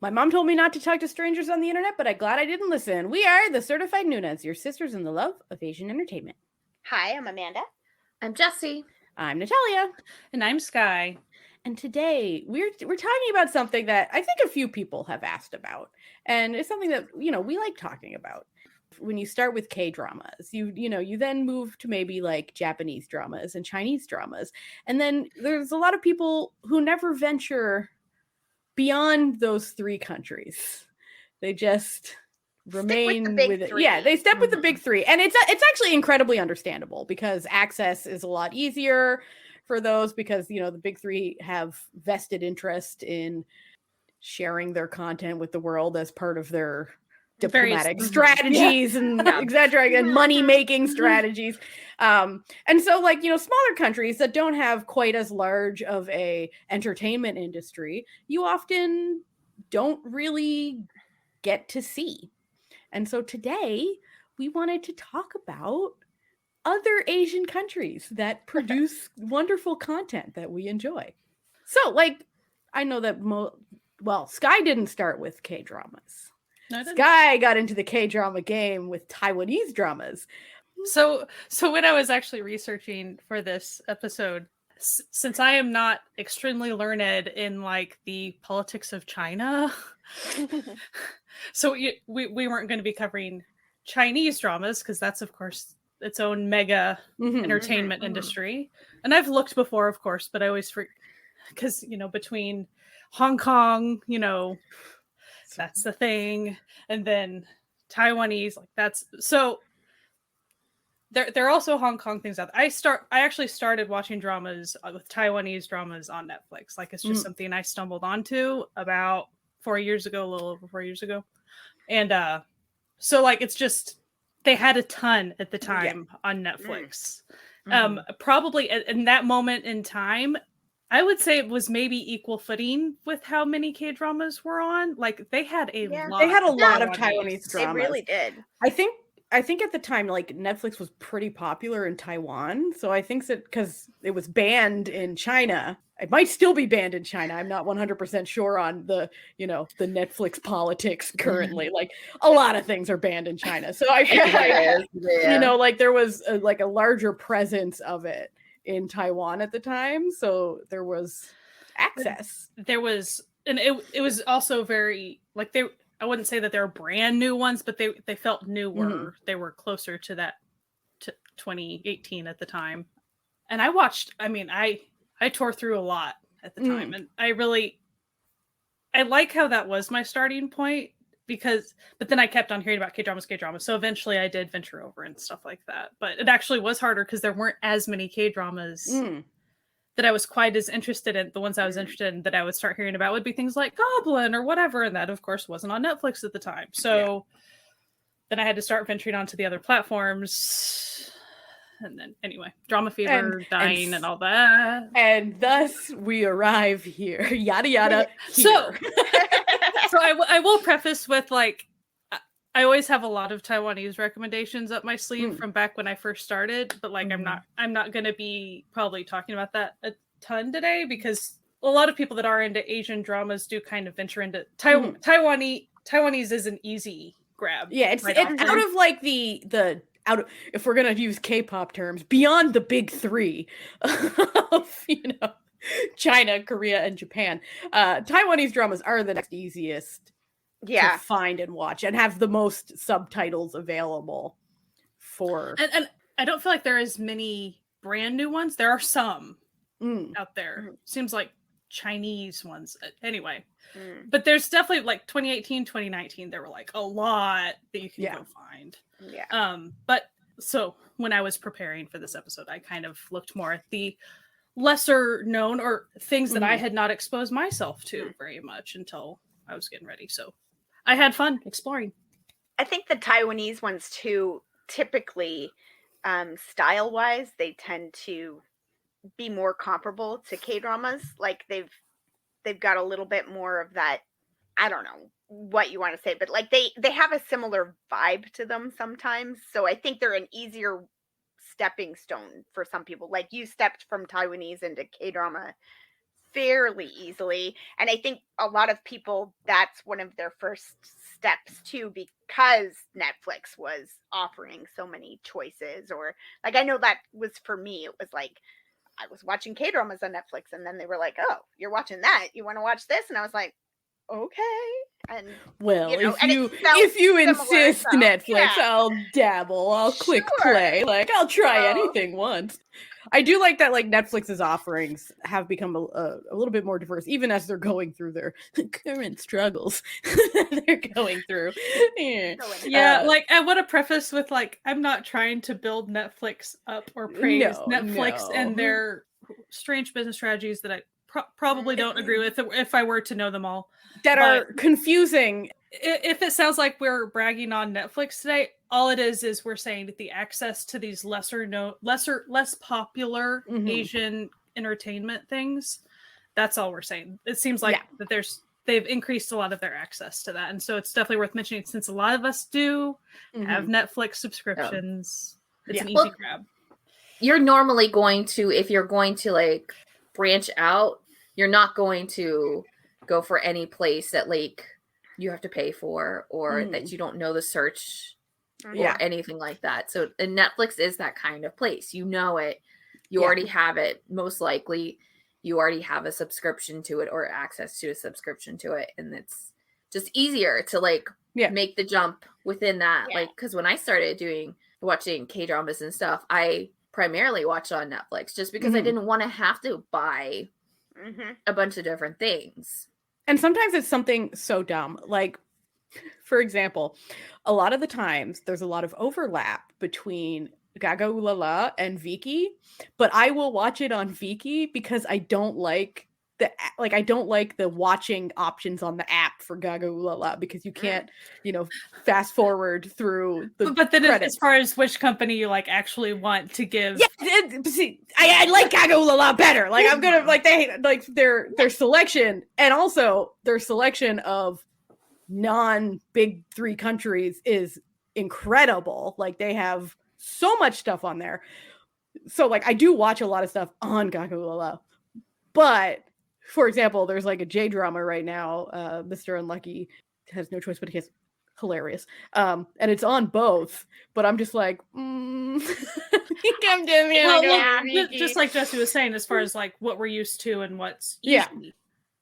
My mom told me not to talk to strangers on the internet, but I'm glad I didn't listen. We are the Certified Noonas, your sisters in the love of Asian entertainment. Hi, I'm Amanda. I'm Jessie. I'm Natalia. And I'm Sky. And today we're talking about something that I think a few people have asked about. And it's something that, we like talking about. When you start with K-dramas, you then move to maybe like Japanese dramas and Chinese dramas. And then there's a lot of people who never venture beyond those three countries. They just remain with it. Yeah, they step with the big three. And it's actually incredibly understandable because access is a lot easier for those because, the big three have vested interest in sharing their content with the world as part of their diplomatic strategies and exaggerating and money-making strategies. And so smaller countries that don't have quite as large of a entertainment industry, you often don't really get to see. And so today we wanted to talk about other Asian countries that produce wonderful content that we enjoy. So I know that Sky didn't start with K-dramas. Sky got into the K-drama game with Taiwanese dramas. So when I was actually researching for this episode, since I am not extremely learned in the politics of China, so we weren't going to be covering Chinese dramas because that's of course its own mega entertainment industry. And I've looked before, of course, but I always forget because between Hong Kong, that's the thing, and then Taiwanese, that's so. There are also Hong Kong things out there. I actually started watching dramas with Taiwanese dramas on Netflix. It's just something I stumbled onto about 4 years ago, a little over 4 years ago, and so it's just they had a ton at the time on Netflix. Probably in that moment in time, I would say it was maybe equal footing with how many K-dramas were on. They had a lot. They had a lot of Taiwanese dramas. They really did. I think at the time, Netflix was pretty popular in Taiwan. So I think that because it was banned in China, it might still be banned in China. I'm not 100% sure on the the Netflix politics currently. A lot of things are banned in China. So I feel there was a larger presence of it in Taiwan at the time, so there was access. There was, and it was also very I wouldn't say that they're brand new ones, but they felt newer. They were closer to that to 2018 at the time. And I watched. I tore through a lot at the time, and I like how that was my starting point but then I kept on hearing about K-dramas. So eventually I did venture over and stuff like that. But it actually was harder because there weren't as many K-dramas that I was quite as interested in. The ones I was interested in that I would start hearing about would be things like Goblin or whatever. And that, of course, wasn't on Netflix at the time. So then I had to start venturing onto the other platforms. And then, anyway, Drama Fever, Dying, and all that. And thus we arrive here. Yada, yada. Here. So I will preface with I always have a lot of Taiwanese recommendations up my sleeve from back when I first started, but I'm not going to be probably talking about that a ton today because a lot of people that are into Asian dramas do kind of venture into Taiwanese is an easy grab. Yeah, it's out of the out of, if we're going to use K-pop terms, beyond the big three of China, Korea, and Japan. Taiwanese dramas are the next easiest to find and watch and have the most subtitles available for. And I don't feel like there are as many brand new ones. There are some out there. Seems like Chinese ones. Anyway. But there's definitely 2018, 2019, there were a lot that you can go find. Yeah. But so when I was preparing for this episode, I kind of looked more at the lesser known or things that I had not exposed myself to very much until I was getting ready. So I had fun exploring. I think the Taiwanese ones too, typically style wise, they tend to be more comparable to K-dramas. They've got a little bit more of that, I don't know what you want to say, but they have a similar vibe to them sometimes. So I think they're an easier stepping stone for some people. You stepped from Taiwanese into K-drama fairly easily. And I think a lot of people, that's one of their first steps too, because Netflix was offering so many choices. Or like, I know that was for me, it was like, I was watching K-dramas on Netflix, and then they were like, oh, you're watching that, you want to watch this? And I was like, okay. And well, you know, if you insist, so, Netflix, yeah. I'll dabble. I'll click Sure. play. Like, I'll try So- anything once. I do like that, like, Netflix's offerings have become a little bit more diverse, even as they're going through their current struggles. They're going through. Yeah, like I want to preface with like, I'm not trying to build Netflix up or praise Netflix and their strange business strategies that I probably don't agree with if I were to know them all. That are confusing. If it sounds like we're bragging on Netflix today, all it is we're saying that the access to these less popular Asian entertainment things, that's all we're saying. It seems like that they've increased a lot of their access to that. And so it's definitely worth mentioning, since a lot of us do have Netflix subscriptions. It's an easy grab. You're normally going to, if you're going to like branch out, you're not going to go for any place that like you have to pay for, or that you don't know the search or anything like that. So and Netflix is that kind of place. You know it. You already have it. Most likely you already have a subscription to it or access to a subscription to it. And it's just easier to like make the jump within that. Like, because when I started watching K-dramas and stuff, I primarily watched on Netflix just because I didn't want to have to buy a bunch of different things. And sometimes it's something so dumb. Like, for example, a lot of the times there's a lot of overlap between Gaga Ooh La La and Viki, but I will watch it on Viki because I don't like the watching options on the app for Gaga Ooh La La, because you can't, fast forward through the But then credits. As far as which company you like actually want to give, see, I like Gaga Ooh La La better. Like, I'm gonna their selection, and also their selection of non-big 3 countries is incredible. Like, they have so much stuff on there. So like, I do watch a lot of stuff on Gaga Ooh La La, but for example, there's like a J drama right now. Mr. Unlucky has no choice but he has hilarious. And it's on both, but I'm just like, just like Jessie was saying, as far as like what we're used to and what's easy.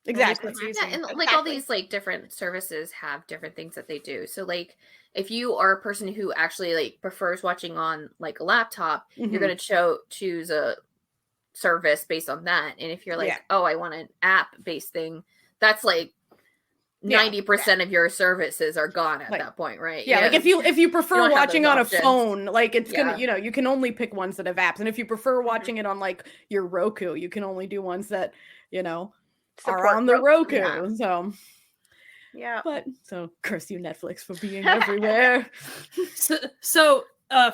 Exactly. And like all these like different services have different things that they do. So like, if you are a person who actually like prefers watching on like a laptop, you're going to choose a service based on that. And if you're like, oh, I want an app based thing, that's like 90% of your services are gone at that point, right? Like if you prefer watching on a phone, like it's gonna, you can only pick ones that have apps. And if you prefer watching it on like your Roku, you can only do ones that, are on the Roku. But curse you, Netflix, for being everywhere. So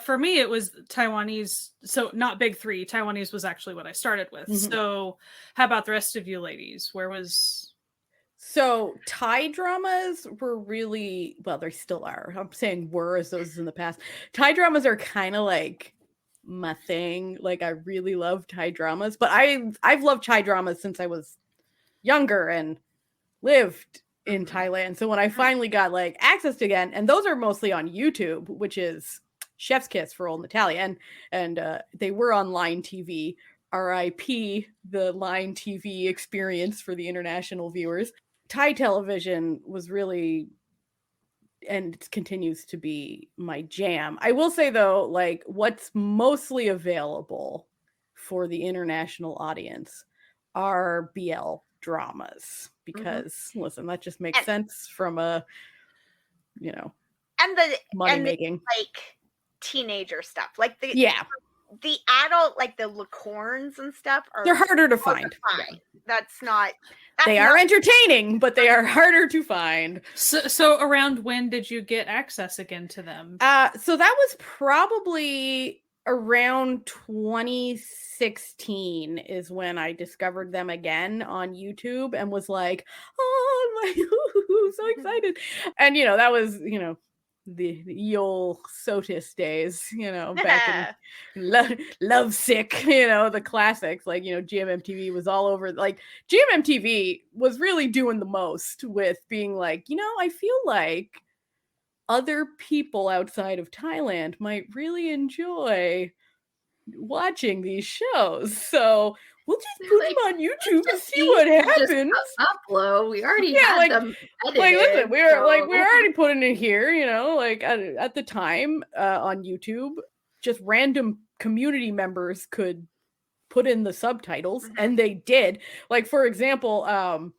for me, it was Taiwanese. So not big 3. Taiwanese was actually what I started with. So how about the rest of you ladies? So Thai dramas were really, well, they still are. I'm saying were as those in the past. Thai dramas are kind of like my thing. Like, I really love Thai dramas, but I've loved Thai dramas since I was younger and lived in Thailand. So when I finally got like access to again, and those are mostly on YouTube, which is chef's kiss for old Natalia, and they were on Line TV. RIP the Line TV experience for the international viewers. Thai television was really, and continues to be, my jam. I will say though, like, what's mostly available for the international audience are BL dramas, because listen, that just makes sense from a, and the money making, like teenager stuff, like the adult, like the licorns and stuff they're harder to find. They are entertaining, but they are harder to find. So around when did you get access again to them? So that was probably around 2016 is when I discovered them again on YouTube and was like, oh, I'm like, so excited. And, that was, the old Sotis days, back in Love Sick, the classics, like, GMMTV was all over. Like, GMMTV was really doing the most with being like, I feel like other people outside of Thailand might really enjoy watching these shows, so we'll just put them on YouTube to see what happens. Upload. We already had them edited. Like, listen, we're already putting it here, like at the time on YouTube, just random community members could put in the subtitles, and they did. Like, for example,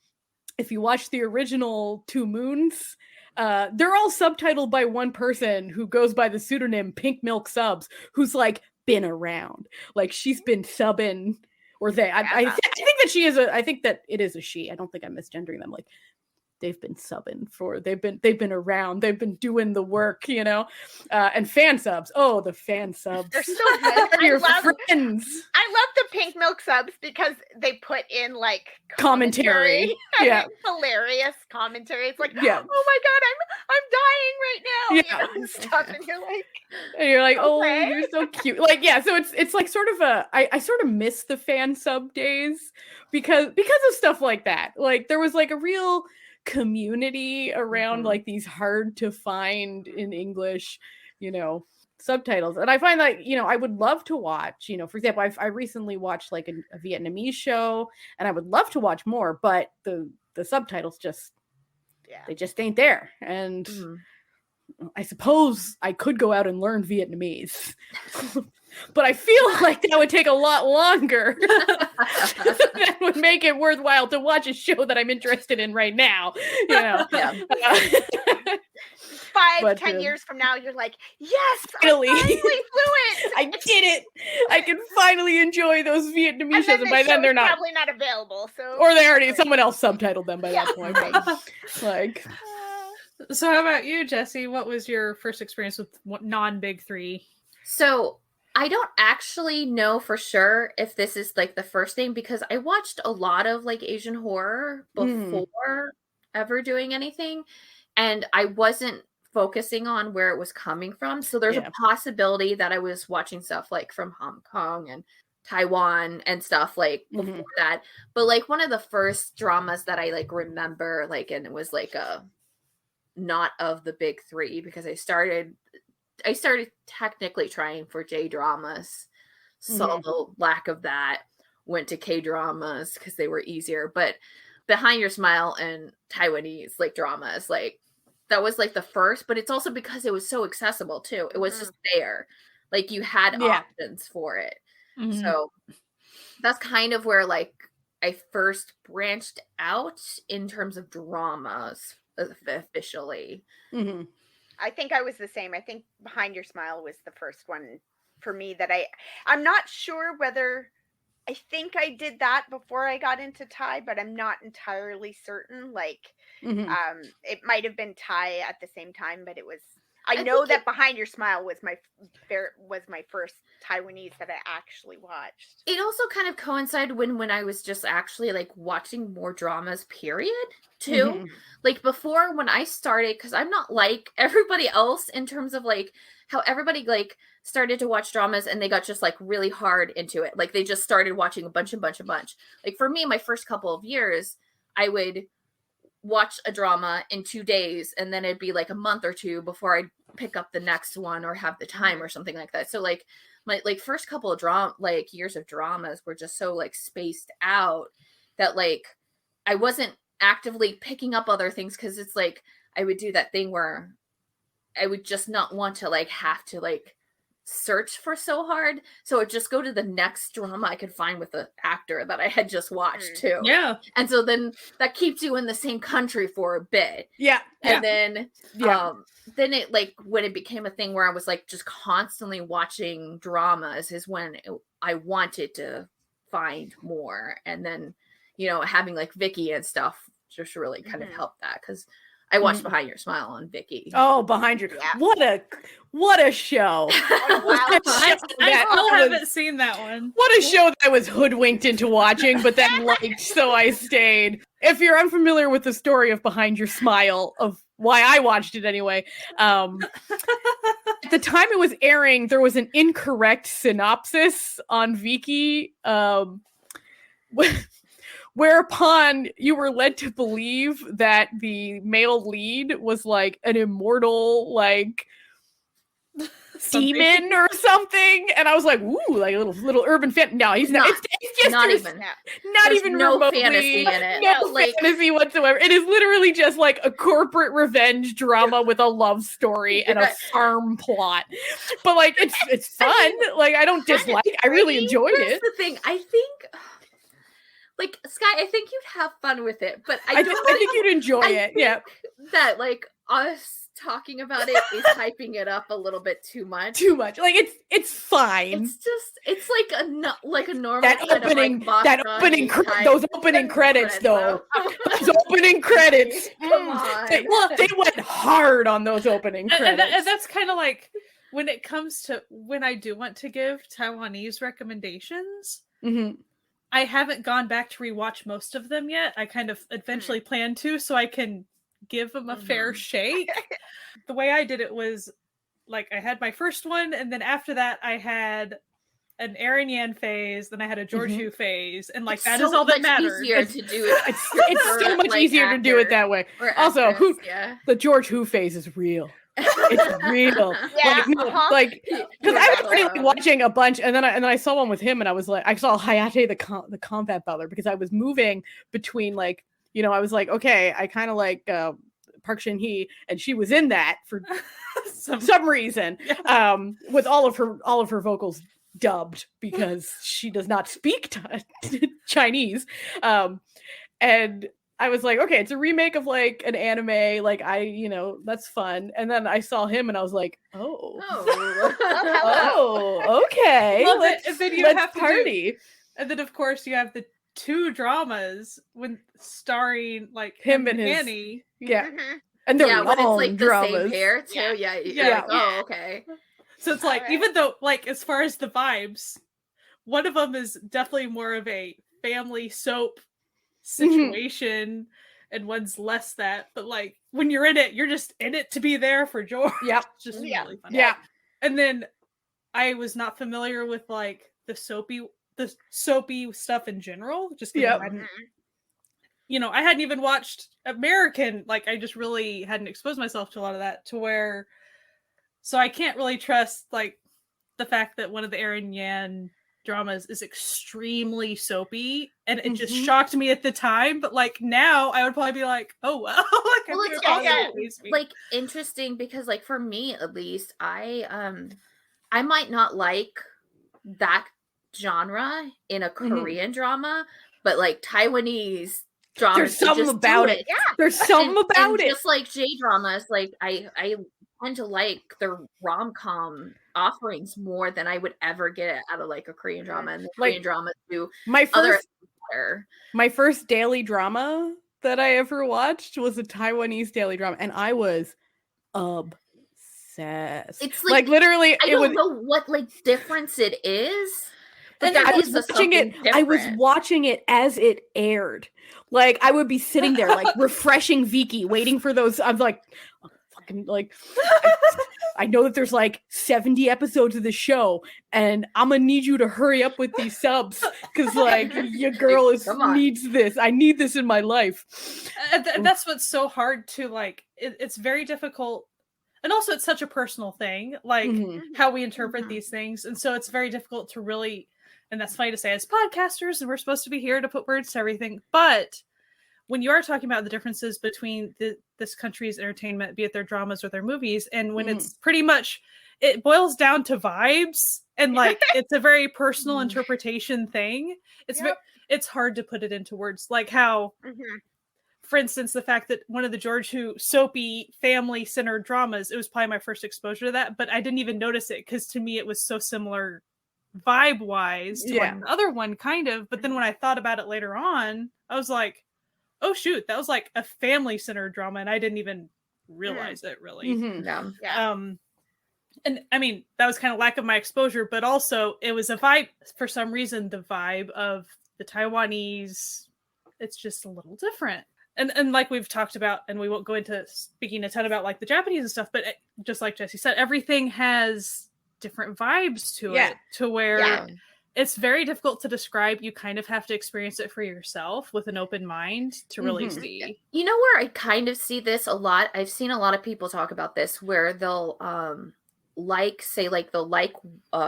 if you watch the original Two Moons, they're all subtitled by one person who goes by the pseudonym Pink Milk Subs, who's like been around, like she's been subbing, or they. I think that she is I think that it is a she. I don't think I'm misgendering them. Like, they've been subbing for. They've been around. They've been doing the work, and fan subs. Oh, the fan subs. They're so good. Your friends. I love the Pink Milk Subs because they put in like commentary. Yeah, hilarious commentary. It's like, yeah. Oh my god, I'm dying right now. Stuff, and you're like, oh, you're so cute. Like, yeah. So it's like sort of I sort of miss the fan sub days because of stuff like that. Like, there was like a real community around like these hard to find in English, subtitles. And I find that, I would love to watch, for example, I recently watched like a Vietnamese show, and I would love to watch more, but the subtitles just, they just ain't there. And I suppose I could go out and learn Vietnamese. But I feel like that would take a lot longer. That would make it worthwhile to watch a show that I'm interested in right now. Yeah. 5-10 years from now, you're like, yes, finally. I'm finally fluent. I did it. I can finally enjoy those Vietnamese shows, and by then they're not probably not available. So, or they already someone else subtitled them by that point. Like. So, how about you, Jessie? What was your first experience with non-big three? So, I don't actually know for sure if this is like the first thing, because I watched a lot of like Asian horror before ever doing anything, and I wasn't focusing on where it was coming from. So there's a possibility that I was watching stuff like from Hong Kong and Taiwan and stuff like before that. But like one of the first dramas that I like remember, like, and it was like a not of the big three, because I started technically trying for J-dramas, saw the lack of that, went to K-dramas because they were easier. But Behind Your Smile and Taiwanese like dramas, like that was like the first, but it's also because it was so accessible too. It was just there. Like you had options for it. So that's kind of where like I first branched out in terms of dramas officially. I think I was the same. I think Behind Your Smile was the first one for me that I'm not sure whether, I think I did that before I got into Thai, but I'm not entirely certain. Like, it might have been Thai at the same time, but it was, I know that Behind Your Smile was my first Taiwanese that I actually watched. It also kind of coincided when I was just actually like watching more dramas, period, too. Like before, when I started, because I'm not like everybody else in terms of like how everybody like started to watch dramas and they got just like really hard into it. Like they just started watching a bunch. Like for me, my first couple of years, I would watch a drama in 2 days, and then it'd be like a month or two before I'd pick up the next one or have the time or something like that. So like my like first couple of years of dramas were just so like spaced out that like I wasn't actively picking up other things, because it's like I would do that thing where I would just not want to like have to like search for so hard, so I'd just go to the next drama I could find with the actor that I had just watched too. And so then that keeps you in the same country for a bit. And then then it like when it became a thing where I was like just constantly watching dramas is when I wanted to find more. And then having like Vicky and stuff just really kind of helped that, because I watched Behind Your Smile on Vicky. Oh, Behind Your what a show! Wow. I still haven't seen that one. What a show that I was hoodwinked into watching, but then liked, so I stayed. If you're unfamiliar with the story of Behind Your Smile, of why I watched it anyway, at the time it was airing, there was an incorrect synopsis on Viki, whereupon you were led to believe that the male lead was like an immortal, like demon or something, and I was like, "Ooh, like a little urban fan." No, he's not. It's just not even no remotely, fantasy in it. No fantasy whatsoever. It is literally just like a corporate revenge drama with a love story and a farm plot. But like, it's fun. Like, I don't dislike. I really enjoyed it. That's the thing. I think, like, Sky, I think you'd have fun with it, but I think you'd enjoy it. Yeah, that like us talking about it is hyping it up a little bit too much. Like it's fine. It's just like a normal that opening those opening credits though. Those opening credits. Come on. They went hard on those opening credits. And that's kind of like when it comes to when I do want to give Taiwanese recommendations. I haven't gone back to rewatch most of them yet. I kind of eventually plan to, so I can give them a fair shake. The way I did it was like I had my first one, and then after that I had an Aaron Yan phase, then I had a George Hu phase, and like that is all that matters. Easier to do it. It's so much easier to do it that way. Also, the George Hu phase is real. It's real. Like because I was already watching a bunch, and then I saw one with him, and I was like, I saw Hayate the combat butler, because I was moving between, like, you know, I was like, okay, I kind of like Park Shin-hee, and she was in that for some reason, with all of her vocals dubbed, because she does not speak Chinese, and I was like, okay, it's a remake of like an anime, like that's fun. And then I saw him, and I was like, oh, okay, well, let's party. And then of course you have the 2 dramas when starring like him and Annie. And they're when long it's like dramas. the same pair too. Like, oh, okay. So it's like, even though like as far as the vibes, one of them is definitely more of a family soap situation, and one's less that, but like when you're in it, you're just in it to be there for George. It's just really fun. And then I was not familiar with like the soapy stuff in general, just because I hadn't even watched American, like I just really hadn't exposed myself to a lot of that, to where, so I can't really trust like the fact that one of the Aaron Yan dramas is extremely soapy, and it just shocked me at the time, but like now I would probably be like, oh well. It's also like interesting, because like for me at least, I might not like that genre in a Korean drama, but like Taiwanese dramas, there's something about it. There's something about it. Just like J dramas, like I tend to like their rom-com offerings more than I would ever get out of like a Korean drama, and the Korean dramas do my first daily drama that I ever watched was a Taiwanese daily drama, and I was obsessed. It's like literally, I don't know what like difference it is. But I was watching it as it aired. Like I would be sitting there like refreshing Viki, waiting for those. I'm like, fucking like, I know that there's like 70 episodes of the show, and I'm gonna need you to hurry up with these subs, because like your girl needs this. I need this in my life. That's what's so hard to like. It's very difficult. And also it's such a personal thing, like how we interpret these things. And so it's very difficult to really, and that's funny to say as podcasters, and we're supposed to be here to put words to everything. But when you are talking about the differences between this country's entertainment, be it their dramas or their movies, and when it's pretty much, it boils down to vibes, and like it's a very personal interpretation thing. It's hard to put it into words, like how, for instance, the fact that one of the George Hu soapy family-centered dramas, it was probably my first exposure to that, but I didn't even notice it, because to me it was so similar vibe-wise to the other one, kind of. But then when I thought about it later on, I was like, oh shoot, that was like a family-centered drama, and I didn't even realize it really. Mhm. Yeah. And I mean, that was kind of lack of my exposure, but also it was a vibe, for some reason, the vibe of the Taiwanese, it's just a little different. And like we've talked about, and we won't go into speaking a ton about like the Japanese and stuff, but just like Jessie said, everything has different vibes to it, to where it's very difficult to describe. You kind of have to experience it for yourself with an open mind to really see. You know where I kind of see this a lot? I've seen a lot of people talk about this where they'll they'll like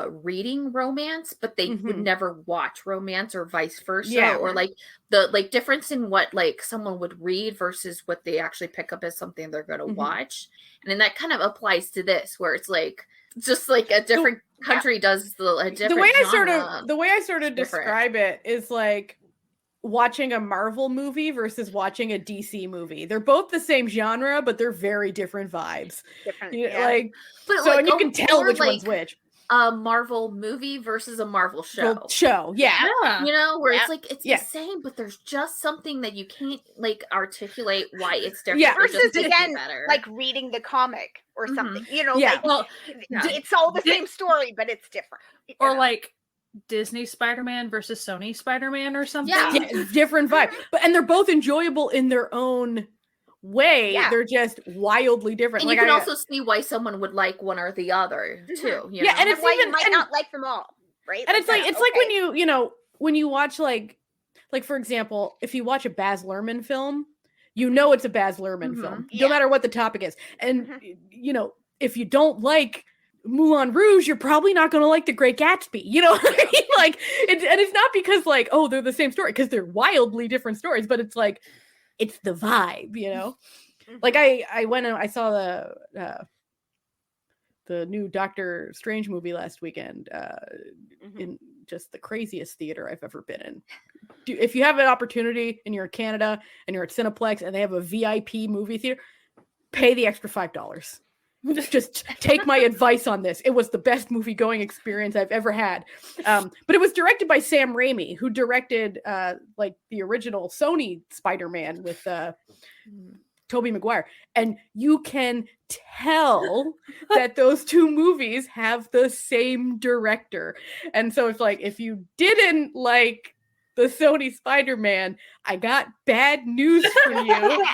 reading romance, but they would never watch romance, or vice versa, or like the difference in what like someone would read versus what they actually pick up as something they're going to watch. And then that kind of applies to this, where it's like just like a different country does a different the way I sort of different. describe it is like watching a Marvel movie versus watching a DC movie. They're both the same genre, but they're very different vibes. Different, Like, but so like, and you can tell which like, one's which. A Marvel movie versus a Marvel show. Yeah. You know, where it's like it's Yeah. the same, but there's just something that you can't like articulate why it's different. Yeah. Or just Versus make it again, better. like reading the comic or something. You know, Yeah. like Well, it's all the same story, but it's different. you or know? like Disney Spider-Man versus Sony Spider-Man or something. Yeah. Different vibe. And they're both enjoyable in their own way. Yeah. They're just wildly different. and like you can also see why someone would like one or the other too. You know? and and it's why even you might not like them all, right? and it's like that's like when okay. when you watch like for example, if you watch a Baz Luhrmann film, you know it's a Baz Luhrmann film, no Yeah. matter what the topic is. And if you don't like Moulin Rouge, you're probably not going to like The Great Gatsby. You know what I mean? Like, and it's not because like, oh, they're the same story, because they're wildly different stories, but it's like, it's the vibe, you know? Like I went and I saw the new Doctor Strange movie last weekend in just the craziest theater I've ever been in. If you have an opportunity and you're in Canada and you're at Cineplex and they have a VIP movie theater, pay the extra $5. Just take my advice on this. It was the best movie going experience I've ever had. But it was directed by Sam Raimi, who directed like the original Sony Spider-Man with Tobey Maguire. And you can tell that those two movies have the same director. And so it's like, if you didn't like the Sony Spider-Man, I got bad news for you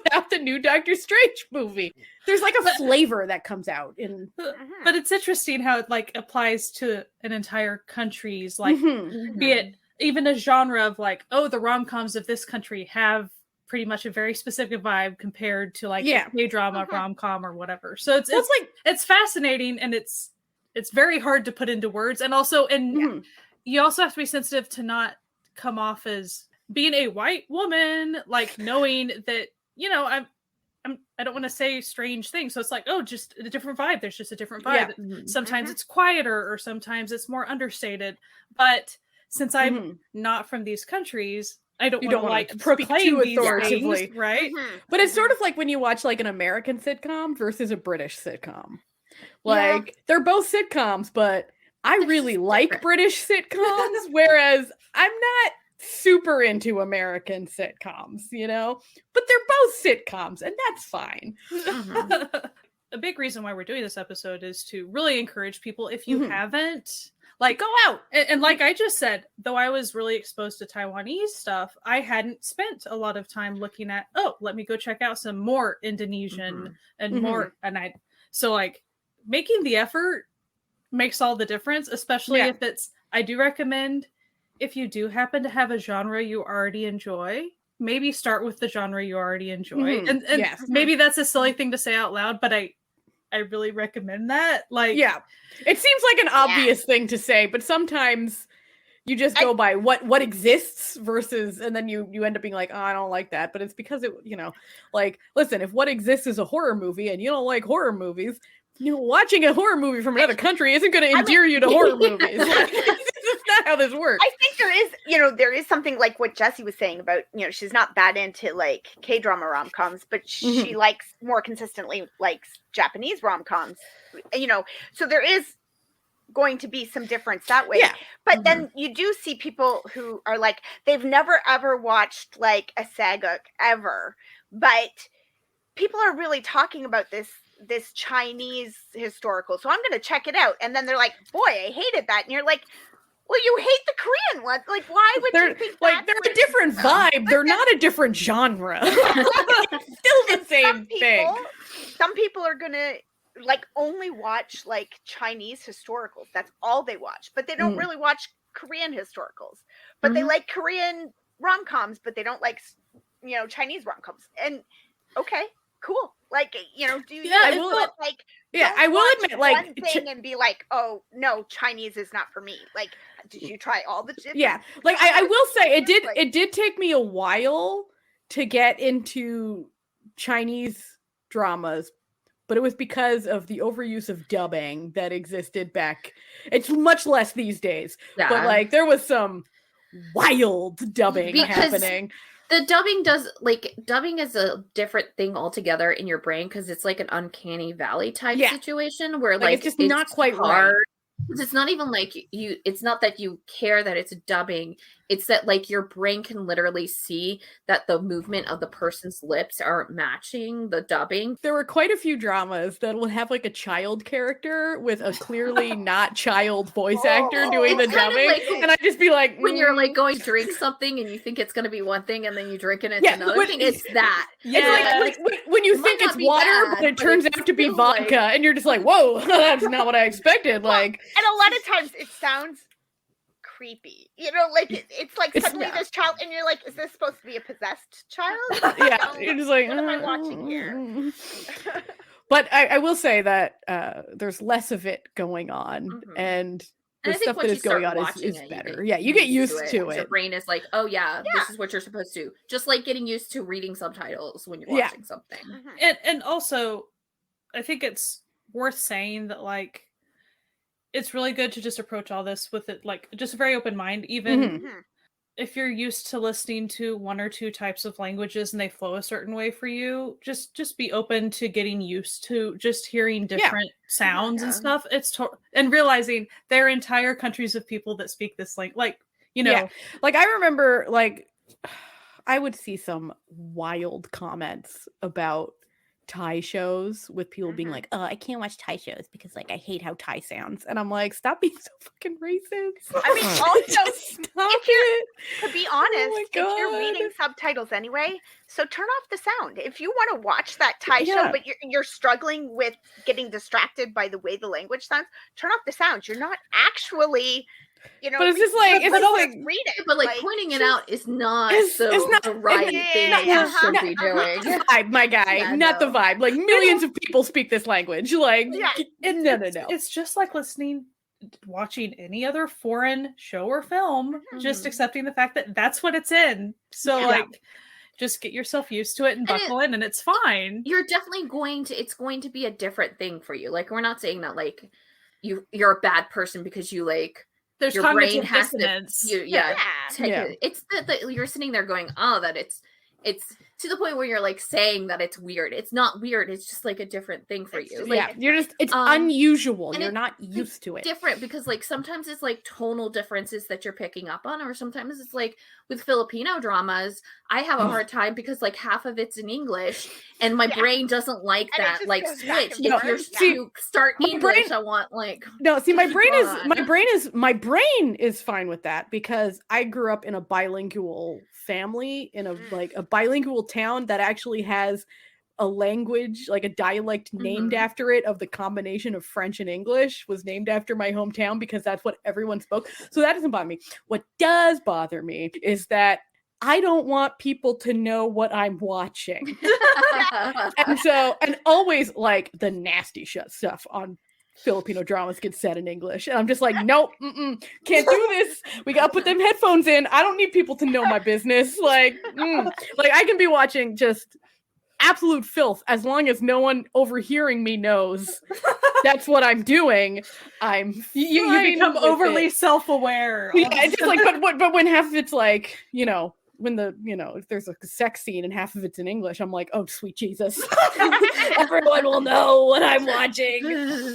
about the new Doctor Strange movie. There's like a flavor that comes out in. But it's interesting how it like applies to an entire country's like, be it even a genre of like, oh, the rom-coms of this country have pretty much a very specific vibe compared to like a K-drama, rom-com, or whatever. So it's like it's fascinating, and it's very hard to put into words, and also you also have to be sensitive to not come off as being a white woman, like knowing that I don't want to say strange things. So it's like, oh, just a different vibe. There's just a different vibe. Yeah. Sometimes it's quieter, or sometimes it's more understated. But since I'm not from these countries, I don't want to like proclaim these things, right? But it's sort of like when you watch like an American sitcom versus a British sitcom. Like they're both sitcoms, but I really like British sitcoms, whereas I'm not super into American sitcoms, but they're both sitcoms, and that's fine. A big reason why we're doing this episode is to really encourage people, if you haven't, like, go out. And like I just said, though I was really exposed to Taiwanese stuff, I hadn't spent a lot of time looking at, let me go check out some more Indonesian and more. And so like making the effort makes all the difference, especially if I do recommend, if you do happen to have a genre you already enjoy, maybe start with the genre you already enjoy. And maybe that's a silly thing to say out loud, but I really recommend that. Like, it seems like an obvious thing to say, but sometimes you just go by what exists versus, and then you end up being like, oh, I don't like that. But it's because like, listen, if what exists is a horror movie and you don't like horror movies, watching a horror movie from another country isn't going to endear you to horror movies. Like, it's not how this works. I think there is something like what Jessie was saying about, she's not that into like K-drama rom-coms, but she likes more consistently likes Japanese rom-coms, so there is going to be some difference that way. Yeah. But then you do see people who are like, they've never ever watched like a saga ever, but people are really talking about this Chinese historical, so I'm going to check it out. And then they're like, boy, I hated that. And you're like, well, you hate the Korean one. Like, why would you think like they're a different vibe? They're not a different genre. Still the same thing. Some people are gonna like only watch like Chinese historicals. That's all they watch, but they don't really watch Korean historicals. But they like Korean rom-coms, but they don't like Chinese rom-coms. And okay, cool. Like do you? I will. Like I will admit, like one thing and be like, oh no, Chinese is not for me. Like, did you try all the? Like I will say it did take me a while to get into Chinese dramas, but it was because of the overuse of dubbing that existed back. It's much less these days, but like there was some wild dubbing happening. The dubbing is a different thing altogether in your brain because it's like an uncanny valley type situation where like it's just not quite hard. right. It's not even like it's not that you care that it's dubbing. It's that like your brain can literally see that the movement of the person's lips aren't matching the dubbing. There were quite a few dramas that would have like a child character with a clearly not child voice actor doing the dubbing. Like, and I'd just be like, when you're like going to drink something and you think it's going to be one thing and then you drink it and it's another thing. It's that. It's like when you think it's water, but it turns out to be vodka, and you're just like, whoa, that's not what I expected. Like, and a lot of times it sounds creepy, like it's like suddenly this child, and you're like, is this supposed to be a possessed child? You're just like, what am I watching here? But I will say that there's less of it going on, and the stuff that is going on is better. You get used to it. Your brain is like, oh yeah, this is what you're supposed to. Just like getting used to reading subtitles when you're watching something. And also, I think it's worth saying that like it's really good to just approach all this with it like just a very open mind, even if you're used to listening to one or two types of languages and they flow a certain way for you. Just be open to getting used to just hearing different sounds and stuff. And realizing there are entire countries of people that speak this language. Like I remember, like I would see some wild comments about Thai shows with people being like, oh, I can't watch Thai shows because like I hate how Thai sounds. And I'm like, stop being so fucking racist. I mean, also stop it. To be honest, if you're reading subtitles anyway, so turn off the sound. If you want to watch that Thai show, but you're struggling with getting distracted by the way the language sounds, turn off the sound. You're not actually but it's just like it's like read it, but like pointing it out is not the right thing you should be doing. The vibe, my guy, not the vibe. Like millions of people speak this language. Like no. It's just like watching any other foreign show or film, just accepting the fact that that's what it's in. So like, just get yourself used to it and buckle in, and it's fine. You're definitely it's going to be a different thing for you. Like we're not saying that like you're a bad person because you like. There's your brain has dissonance. It's that you're sitting there going, oh, that it's to the point where you're like saying that it's weird. It's not weird. It's just like a different thing for you. Like, you're just it's unusual. You're not used to it. Different because like sometimes it's like tonal differences that you're picking up on, or sometimes it's like with Filipino dramas, I have a hard time because like half of it's in English, and my brain doesn't like that like switch. If you start English, I want like my brain is fine with that because I grew up in a bilingual family in a bilingual town that actually has a language, like a dialect named after it, of the combination of French and English was named after my hometown because that's what everyone spoke. So that doesn't bother me. What does bother me is that I don't want people to know what I'm watching. and always like the nasty stuff on Filipino dramas gets said in English. And I'm just like, nope, can't do this. We gotta put them headphones in. I don't need people to know my business. Like I can be watching just absolute filth as long as no one overhearing me knows that's what I'm doing. You become overly self-aware. Yeah, it's just like, but when half of it's like, when the if there's a sex scene and half of it's in English, I'm like, oh sweet Jesus, everyone will know what I'm watching.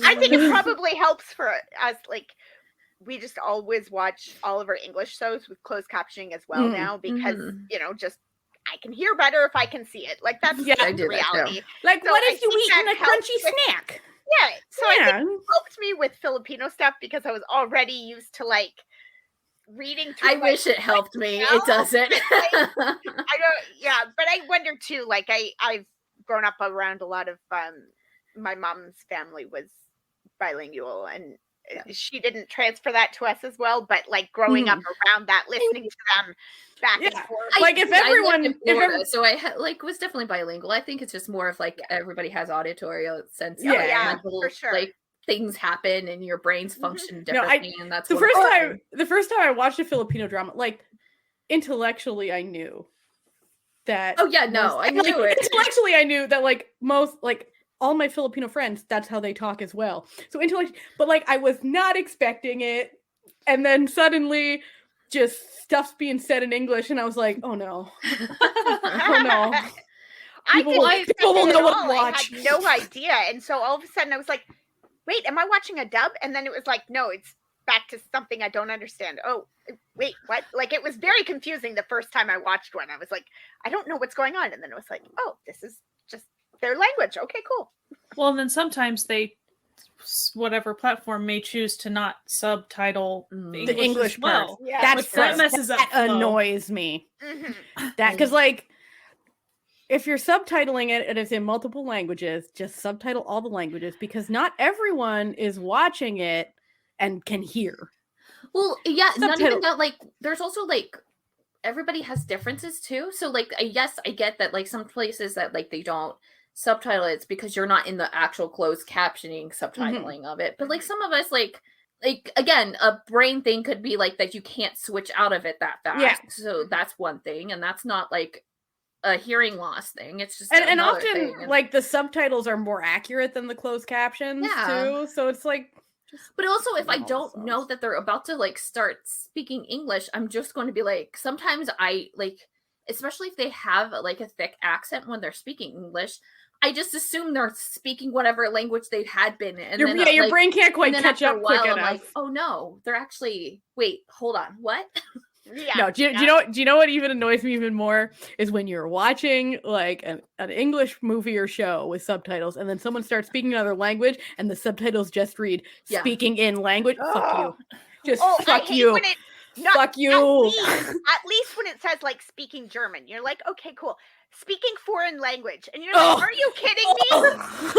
I think it probably helps for us. Like, we just always watch all of our English shows with closed captioning as well now, because just I can hear better if I can see it. Like, that's I do that reality. too. Like, So what I if you think eat that a helps crunchy with- snack? Yeah, so I Yeah. think it helped me with Filipino stuff because I was already used to like reading through. I wish it helped me. know, It doesn't. I don't. Yeah, but I wonder too. Like, I've grown up around a lot of my mom's family was bilingual, and she didn't transfer that to us as well. But like growing up around that, listening to them back and forth. Like, if everyone, so I was definitely bilingual. I think it's just more of like everybody has auditory sense. Yeah, for sure. Like things happen and your brains function differently, and that's the first time I watched a Filipino drama, like intellectually, I knew that. Oh yeah, no, I knew it. Intellectually, I knew that all my Filipino friends, that's how they talk as well. So intellectually, but like I was not expecting it, and then suddenly, just stuff's being said in English, and I was like, oh no, oh no. People will know what to watch. I had no idea, and so all of a sudden I was like, wait, am I watching a dub? And then it was like, no, it's back to something I don't understand. Oh, wait, what? Like, it was very confusing the first time I watched one. I was like, I don't know what's going on. And then it was like, oh, this is just their language. Okay, cool. Well, and then sometimes whatever platform may choose to not subtitle the English part. Well. Yeah, that messes up. That annoys me. That, because like, if you're subtitling it and it's in multiple languages, just subtitle all the languages, because not everyone is watching it and can hear. Well, yeah, not even that. Like, there's also like everybody has differences too. So like, yes, I get that. Like some places that like they don't subtitle it's because you're not in the actual closed captioning subtitling of it. But like some of us like again, a brain thing could be like that you can't switch out of it that fast. Yeah. So that's one thing, and that's not like a hearing loss thing. It's just and often like the subtitles are more accurate than the closed captions too. So it's like, but also if I don't know that they're about to like start speaking English, I'm just going to be like, sometimes I like, especially if they have like a thick accent when they're speaking English, I just assume they're speaking whatever language they had been in. And your brain can't quite catch up quick enough. I'm like, oh no, they're actually, wait, hold on, what? Yeah. No, do you know what even annoys me even more is when you're watching like an English movie or show with subtitles, and then someone starts speaking another language, and the subtitles just read "speaking in language." Fuck you. Just fuck you. Fuck you. At least when it says like speaking German, you're like, okay, cool. Speaking foreign language, and you're like, are you kidding me?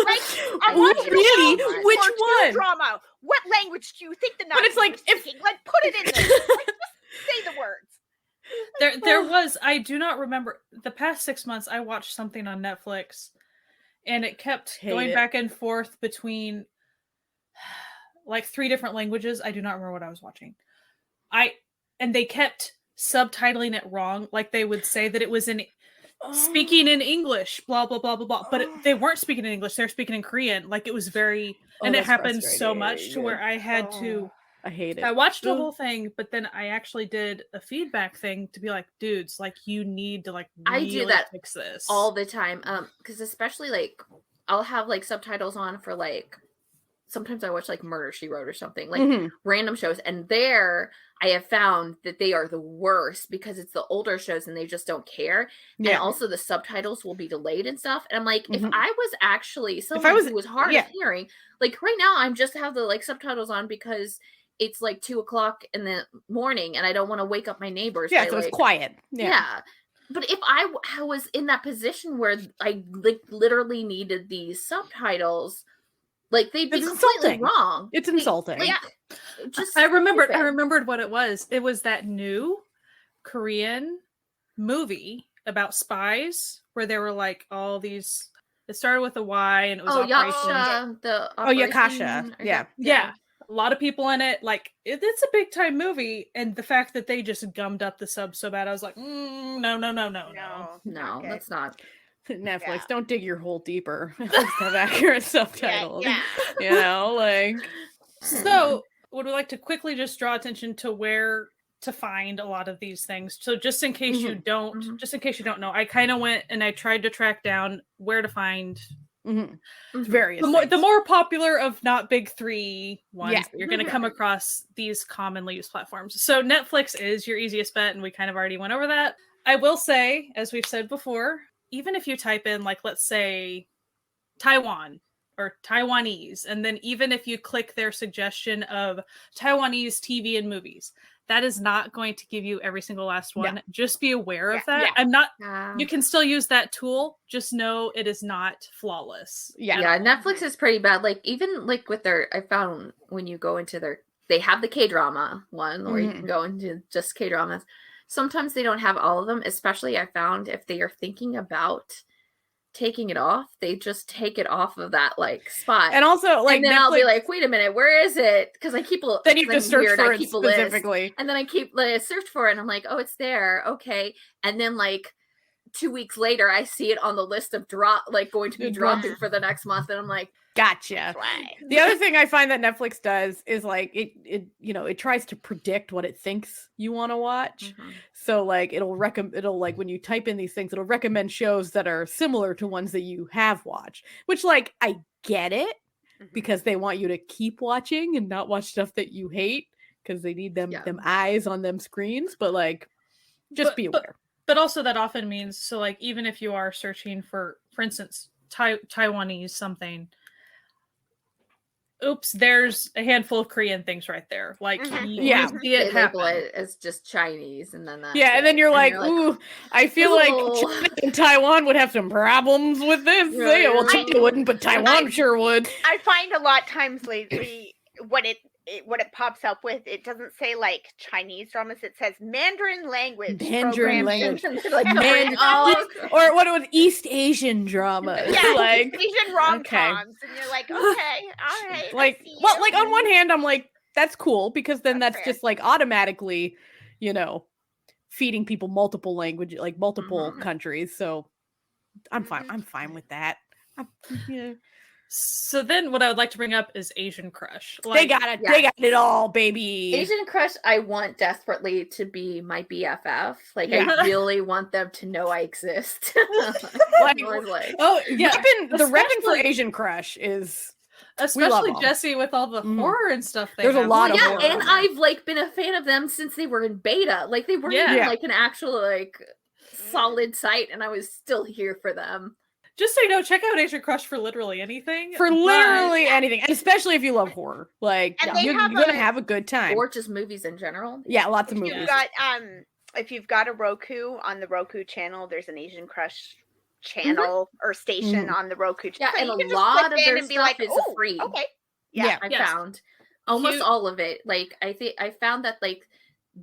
Like, I'm watching really? Which one? Drama. What language do you think the Nazis But it's like, were speaking? Like, put it in there. Like, just say the words. There was, I do not remember, the past 6 months I watched something on Netflix, and it kept going back and forth between like 3 different languages. I do not remember what I was watching. And they kept subtitling it wrong. Like they would say that it was in speaking in English, blah, blah, blah, blah, blah. But they weren't speaking in English. They were speaking in Korean. Like it was very, and it happened so much to where I had to, I hate it. I watched the whole thing, but then I actually did a feedback thing to be like, dudes, like you need to like really I do that fix this all the time. Because especially like I'll have like subtitles on for like, sometimes I watch like Murder, She Wrote or something, like random shows. And there I have found that they are the worst because it's the older shows and they just don't care. Yeah. And also the subtitles will be delayed and stuff. And I'm like, if I was actually someone who was hard of hearing, like right now I'm just have the like subtitles on because it's like 2:00 in the morning and I don't want to wake up my neighbors. Yeah, so it's quiet. Yeah. But if I was in that position where I like literally needed these subtitles, like they'd be completely wrong. It's insulting. Like, I remembered what it was. It was that new Korean movie about spies where there were like all these. It started with a Y and it was Operation. Yakasha. Yeah. A lot of people in it. Like it's a big time movie, and the fact that they just gummed up the sub so bad, I was like, no, that's not. Netflix, don't dig your hole deeper. Just have accurate subtitles. You know, like. So, would we like to quickly just draw attention to where to find a lot of these things. So just in case you don't, Mhm. just in case you don't know, I kind of went and I tried to track down where to find various the more popular of not big three ones Yeah. that you're going to come across these commonly used platforms. So Netflix is your easiest bet, and we kind of already went over that. I will say, as we've said before, even if you type in, like, let's say Taiwan or Taiwanese, and then even if you click their suggestion of Taiwanese TV and movies, that is not going to give you every single last one. No. Just be aware of that. Yeah. I'm not, Yeah. you can still use that tool. Just know it is not flawless. Yeah. Yeah, Netflix is pretty bad. Like, even like with their, I found when you go into their, they have the K-drama one where you can go into just K-dramas. Sometimes they don't have all of them, especially I found if they are thinking about taking it off, they just take it off of that like spot. And also, like, and then I'll be like, wait a minute, where is it? Because I keep then you have to search for it keep a list. specifically. And then I keep search for it, and I'm like, oh, it's there. Okay. And then like 2 weeks later, I see it on the list of going to be dropping for the next month, and I'm like, gotcha. The other thing I find that Netflix does is like it tries to predict what it thinks you want to watch. So like it'll like when you type in these things, it'll recommend shows that are similar to ones that you have watched, which like I get it because they want you to keep watching and not watch stuff that you hate because they need them eyes on them screens, but like just be aware. But also that often means, so like even if you are searching for instance, Taiwanese something, oops, there's a handful of Korean things right there. Like, you see it happen. Label it as just Chinese, and then that's and then you're like, ooh, I feel like China and Taiwan would have some problems with this. Well, China wouldn't, but Taiwan sure would. I find a lot of times lately what it pops up with, it doesn't say like Chinese dramas, it says Mandarin language. Like or what was East Asian dramas. Like Asian rom-coms. And you're like, okay, all right. Like, well, like on one hand, I'm like, that's cool because then that's just like automatically, feeding people multiple languages, like multiple countries. So I'm fine with that. So then what I would like to bring up is Asian Crush. Like, they got it. They got it all, baby. Asian Crush, I want desperately to be my BFF. Like, I really want them to know I exist. The repping for Asian Crush is... Especially Jessie with all the horror and stuff. There's a lot of horror. And I've, like, been a fan of them since they were in beta. Like, they weren't even, like, an actual, like, solid site, and I was still here for them. Just so you know, check out Asian Crush for literally anything. For literally anything. And especially if you love horror. Like, you're going to have a good time. Or just movies in general. Yeah, lots of movies. If you've got a Roku, on the Roku channel, there's an Asian Crush channel or station on the Roku channel. Yeah, and a lot of their stuff is free. Okay. I found. Almost all of it. Like, I found that, like,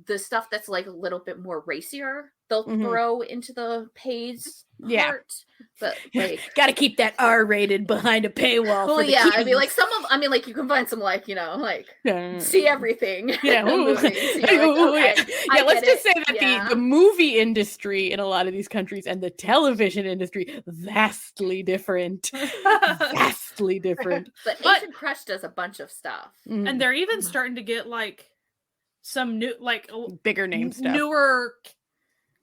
the stuff that's, like, a little bit more racier, they'll throw into the page part. But like, gotta keep that R-rated behind a paywall. Well, I mean, like like you can find some like see everything. Let's just say that the movie industry in a lot of these countries and the television industry vastly different. Vastly different. But Asian Crush does a bunch of stuff, and they're even starting to get like some new, like bigger name stuff, newer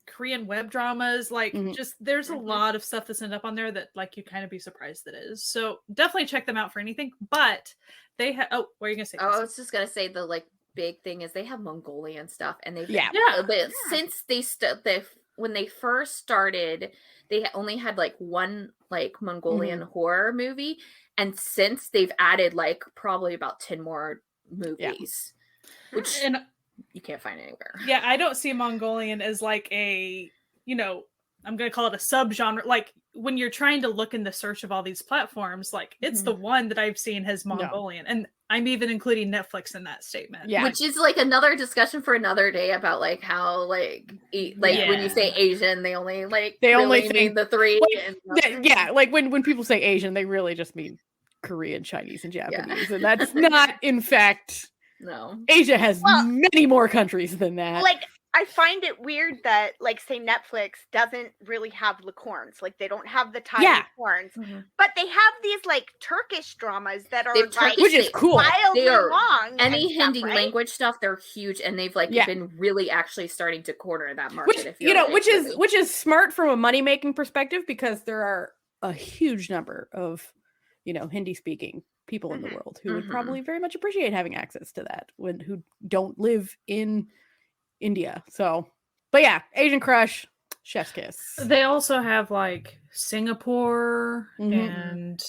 Korean web dramas, like just there's a lot of stuff that's ended up on there that like you'd kind of be surprised that is. So definitely check them out for anything. But they have what are you gonna say? Oh, I was just gonna say the like big thing is they have Mongolian stuff, and they've but since when they first started, they only had like one like Mongolian horror movie, and since they've added like probably about 10 more movies, which you can't find anywhere. Yeah, I don't see Mongolian as like a, I'm going to call it a subgenre. Like when you're trying to look in the search of all these platforms, like it's the one that I've seen has Mongolian. And I'm even including Netflix in that statement. Yeah. Which is like another discussion for another day about like how like when you say Asian, they only mean the three. Like when people say Asian, they really just mean Korean, Chinese, and Japanese. And that's not in fact... No. Asia has many more countries than that. Like I find it weird that, like, say Netflix doesn't really have licorns. Like, they don't have the Thai Yeah. licorns, Mhm. but they have these like Turkish dramas that are They have like Turkish- Which is cool. wildly They are- long. Any and stuff, Hindi right? language stuff, they're huge, and they've like Yeah. been really actually starting to corner that market. Which if you're, like, which really- is smart from a money making perspective, because there are a huge number of Hindi speaking people in the Mhm. world who would Mhm. probably very much appreciate having access to that who don't live in India. So, but yeah, Asian Crush, chef's kiss. They also have like Singapore, Mhm. and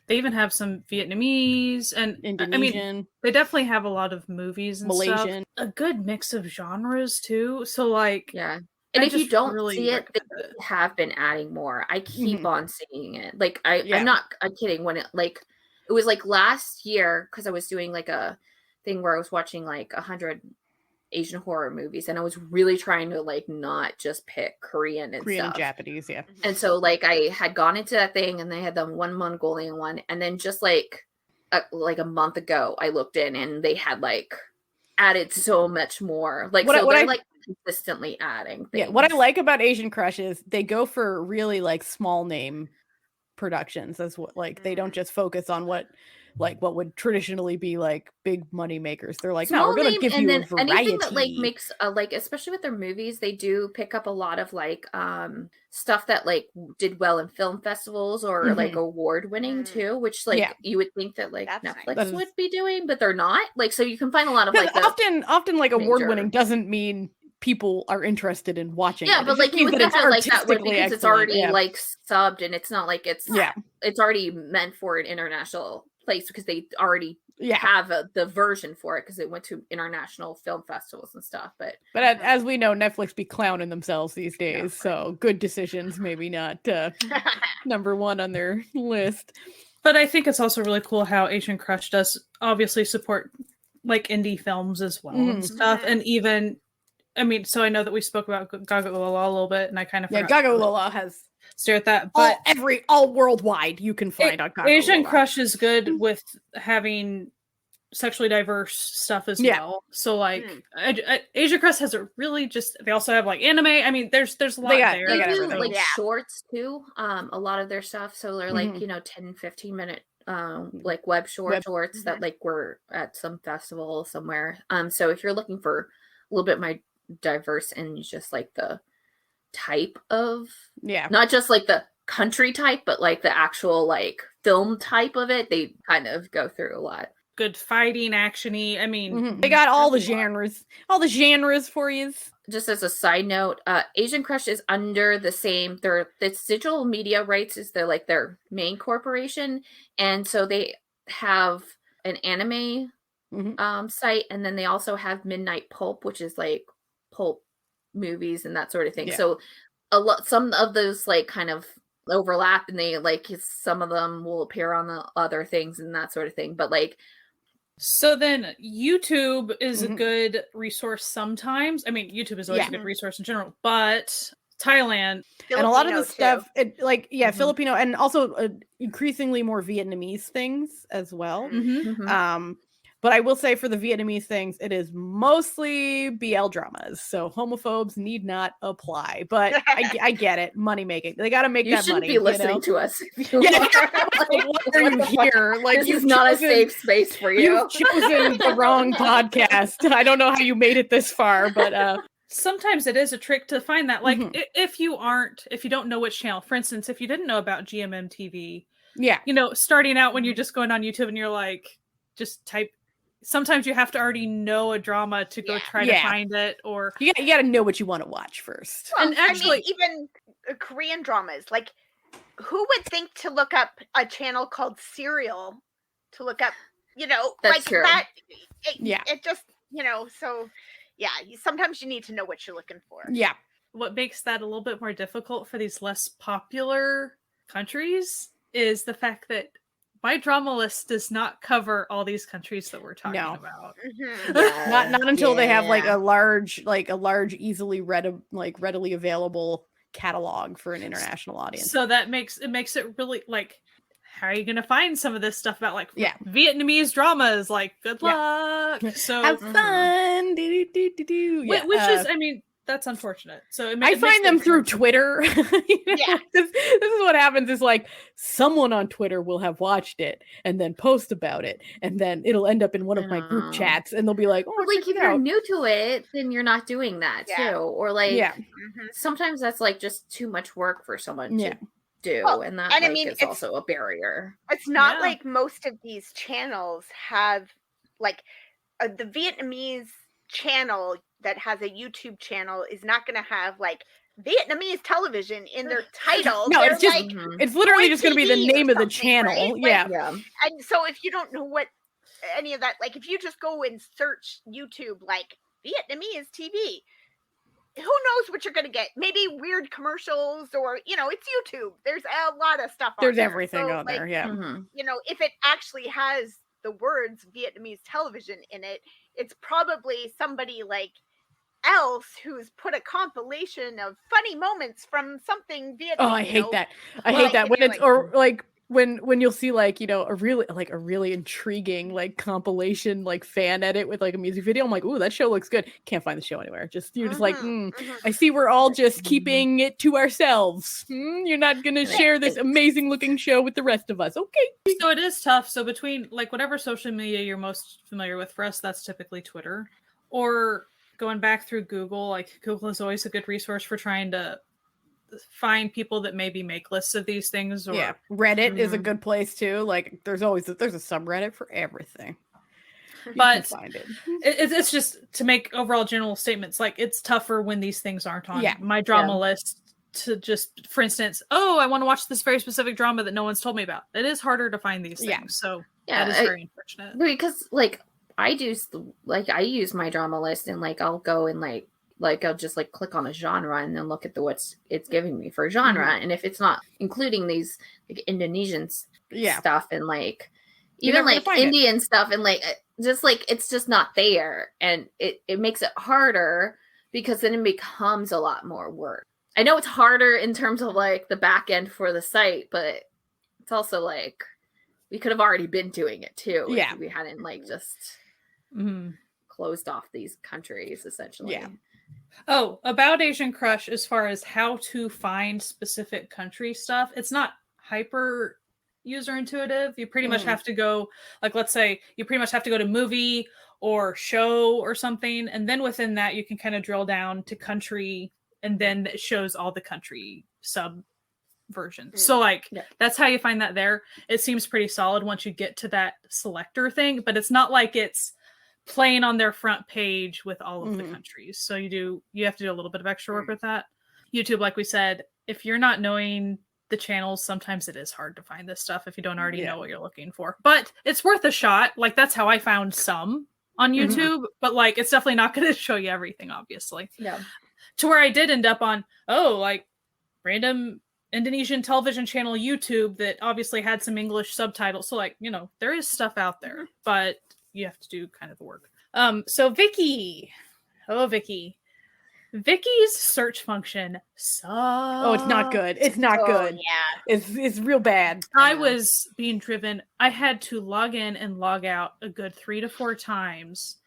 they even have some Vietnamese, and I mean, Indonesian, they definitely have a lot of movies and Malaysian. stuff. A good mix of genres too. So like, Yeah. And I if you just don't really see it, they recommend it. have been adding more. I keep Mhm. on seeing it. Like Yeah. I'm kidding. When it was like last year, because I was doing like a thing where I was watching like 100 Asian horror movies, and I was really trying to like not just pick Korean and Korean and stuff. Japanese, yeah. And so like I had gone into that thing, and they had the one Mongolian one, and then just like a month ago, I looked in, and they had like added so much more. Like they're like consistently adding things. Yeah, what I like about Asian Crush is they go for really like small name productions, as what like they don't just focus on what would traditionally be like big money makers. They're like, no, we're gonna give you a variety. Anything that like makes like, especially with their movies, they do pick up a lot of like stuff that like did well in film festivals or like award winning too, which like you would think that like That's Netflix nice. would be doing, but they're not. Like, so you can find a lot of like often like award winning major- doesn't mean people are interested in watching yeah, it. but It like just you means would that think that like that would, artistically because it's excellent, already yeah. like subbed, and it's not like it's Yeah. it's already meant for an international place, because they already Yeah. have the version for it, because it went to international film festivals and stuff. But as we know, Netflix be clowning themselves these days, so good decisions maybe not number one on their list. But I think it's also really cool how Asian Crush does obviously support like indie films as well and stuff. And even, I mean, so I know that we spoke about Gaga Lola a little bit, and I kind of forgot Gaga Lola has stare at that, but all worldwide you can find on Gaga Asian Lola. Crush is good with having sexually diverse stuff as well. So like Asian Crush has a really just, they also have like anime. I mean, there's a lot there. They do everything. like shorts too, a lot of their stuff. So they're like 10-15 minute like web shorts that like were at some festival somewhere. So if you're looking for a little bit more diverse and just like the type of not just like the country type, but like the actual like film type of it, they kind of go through a lot. Good fighting, actiony. I mean, they got all the genres for you. Just as a side note, Asian Crush is under the same, its digital media rights is their main corporation, and so they have an anime site, and then they also have Midnight Pulp, which is like pulp movies and that sort of thing. So some of those like kind of overlap, and they like some of them will appear on the other things and that sort of thing. But like, so then YouTube is a good resource sometimes. I mean, YouTube is always a good resource in general, but Thailand Filipino and a lot of the too. stuff, Filipino, and also increasingly more Vietnamese things as well. But I will say for the Vietnamese things, it is mostly BL dramas, so homophobes need not apply. But I get it, money making. They got to make that money. You shouldn't be listening to us. Why are you here? Like, this is not a safe space for you. You've chosen the wrong podcast. I don't know how you made it this far, but sometimes it is a trick to find that. Like, if you don't know which channel, for instance, if you didn't know about GMM TV, starting out when you're just going on YouTube and you're like, just type. Sometimes you have to already know a drama to go try to find it, or you got to know what you want to watch first. Well, and actually, even Korean dramas, like who would think to look up a channel called Serial to look up, That's like true. that? It just, so sometimes you need to know what you're looking for. Yeah. What makes that a little bit more difficult for these less popular countries is the fact that my drama list does not cover all these countries that we're talking about. Not until they have like a large, easily readily available catalog for an international audience. So that makes it really like, how are you going to find some of this stuff about like Vietnamese dramas? Like, good luck. So have fun. Which is, I mean, that's unfortunate. So I find them through Twitter. Yeah. This is what happens is like someone on Twitter will have watched it and then post about it, and then it'll end up in one of my group chats, and they'll be like, "Oh, But like if you're new to it, then you're not doing that too, or like sometimes that's like just too much work for someone to do, and that is also a barrier. It's not like most of these channels have like the Vietnamese channel that has a YouTube channel is not going to have like Vietnamese television in their title. No, they're it's just like, it's literally just going to be the TV name of the something, channel. right? Yeah. Like, and so if you don't know what any of that, like if you just go and search YouTube like Vietnamese TV, who knows what you're going to get? Maybe weird commercials, or it's YouTube. There's a lot of stuff. There's there. everything on there. Yeah. If it actually has the words Vietnamese television in it, it's probably somebody like else who's put a compilation of funny moments from something Vietnamese. Oh, I hate that. I hate that when it's like, or like when you'll see like a really intriguing like compilation like fan edit with like a music video. I'm like, ooh, that show looks good. Can't find the show anywhere. You're just like, I see we're all just keeping it to ourselves. You're not gonna share this amazing looking show with the rest of us. Okay. So it is tough. So between like whatever social media you're most familiar with, for us that's typically Twitter, or going back through Google. Like Google is always a good resource for trying to find people that maybe make lists of these things. Or Reddit is a good place too. Like there's a subreddit for everything. But find it. It's just to make overall general statements. Like it's tougher when these things aren't on my drama list. To just, for instance, I want to watch this very specific drama that no one's told me about. It is harder to find these things. So that is very unfortunate. Because like I use my drama list, and like I'll go and like I'll just like click on a genre and then look at what's it's giving me for genre. And if it's not including these like Indonesian stuff and like even like Indian stuff and like just like it's just not there, and it makes it harder because then it becomes a lot more work. I know it's harder in terms of like the back end for the site, but it's also like we could have already been doing it too. If we hadn't like just closed off these countries essentially. Yeah. Oh, about Asian Crush, as far as how to find specific country stuff, it's not hyper user intuitive. You pretty much have to go, like, let's say you pretty much have to go to movie or show or something. And then within that, you can kind of drill down to country, and then it shows all the country sub versions. So like, that's how you find that there. It seems pretty solid once you get to that selector thing, but it's not like it's playing on their front page with all of the countries. So you have to do a little bit of extra work with that. YouTube, like we said, if you're not knowing the channels, sometimes it is hard to find this stuff if you don't already know what you're looking for. But it's worth a shot. Like that's how I found some on YouTube, but like it's definitely not going to show you everything, obviously. Yeah. To where I did end up on like random Indonesian television channel YouTube that obviously had some English subtitles. So like, there is stuff out there, but you have to do kind of the work. So Vicky. Hello, Vicky. Vicky's search function sucks. Oh, it's not good. It's not good. Yeah. It's real bad. I was being driven. I had to log in and log out a good 3 to 4 times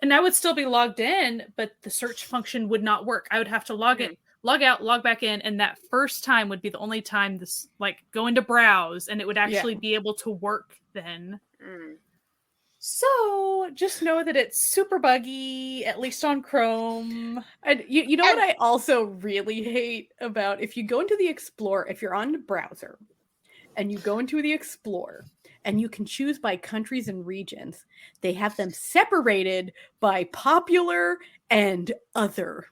and I would still be logged in, but the search function would not work. I would have to log in, log out, log back in, and that first time would be the only time this like go into browse, and it would actually be able to work then. So just know that it's super buggy, at least on Chrome. And you know what I also really hate about if you go into the Explorer, if you're on the browser and you go into the Explorer and you can choose by countries and regions, they have them separated by popular and other.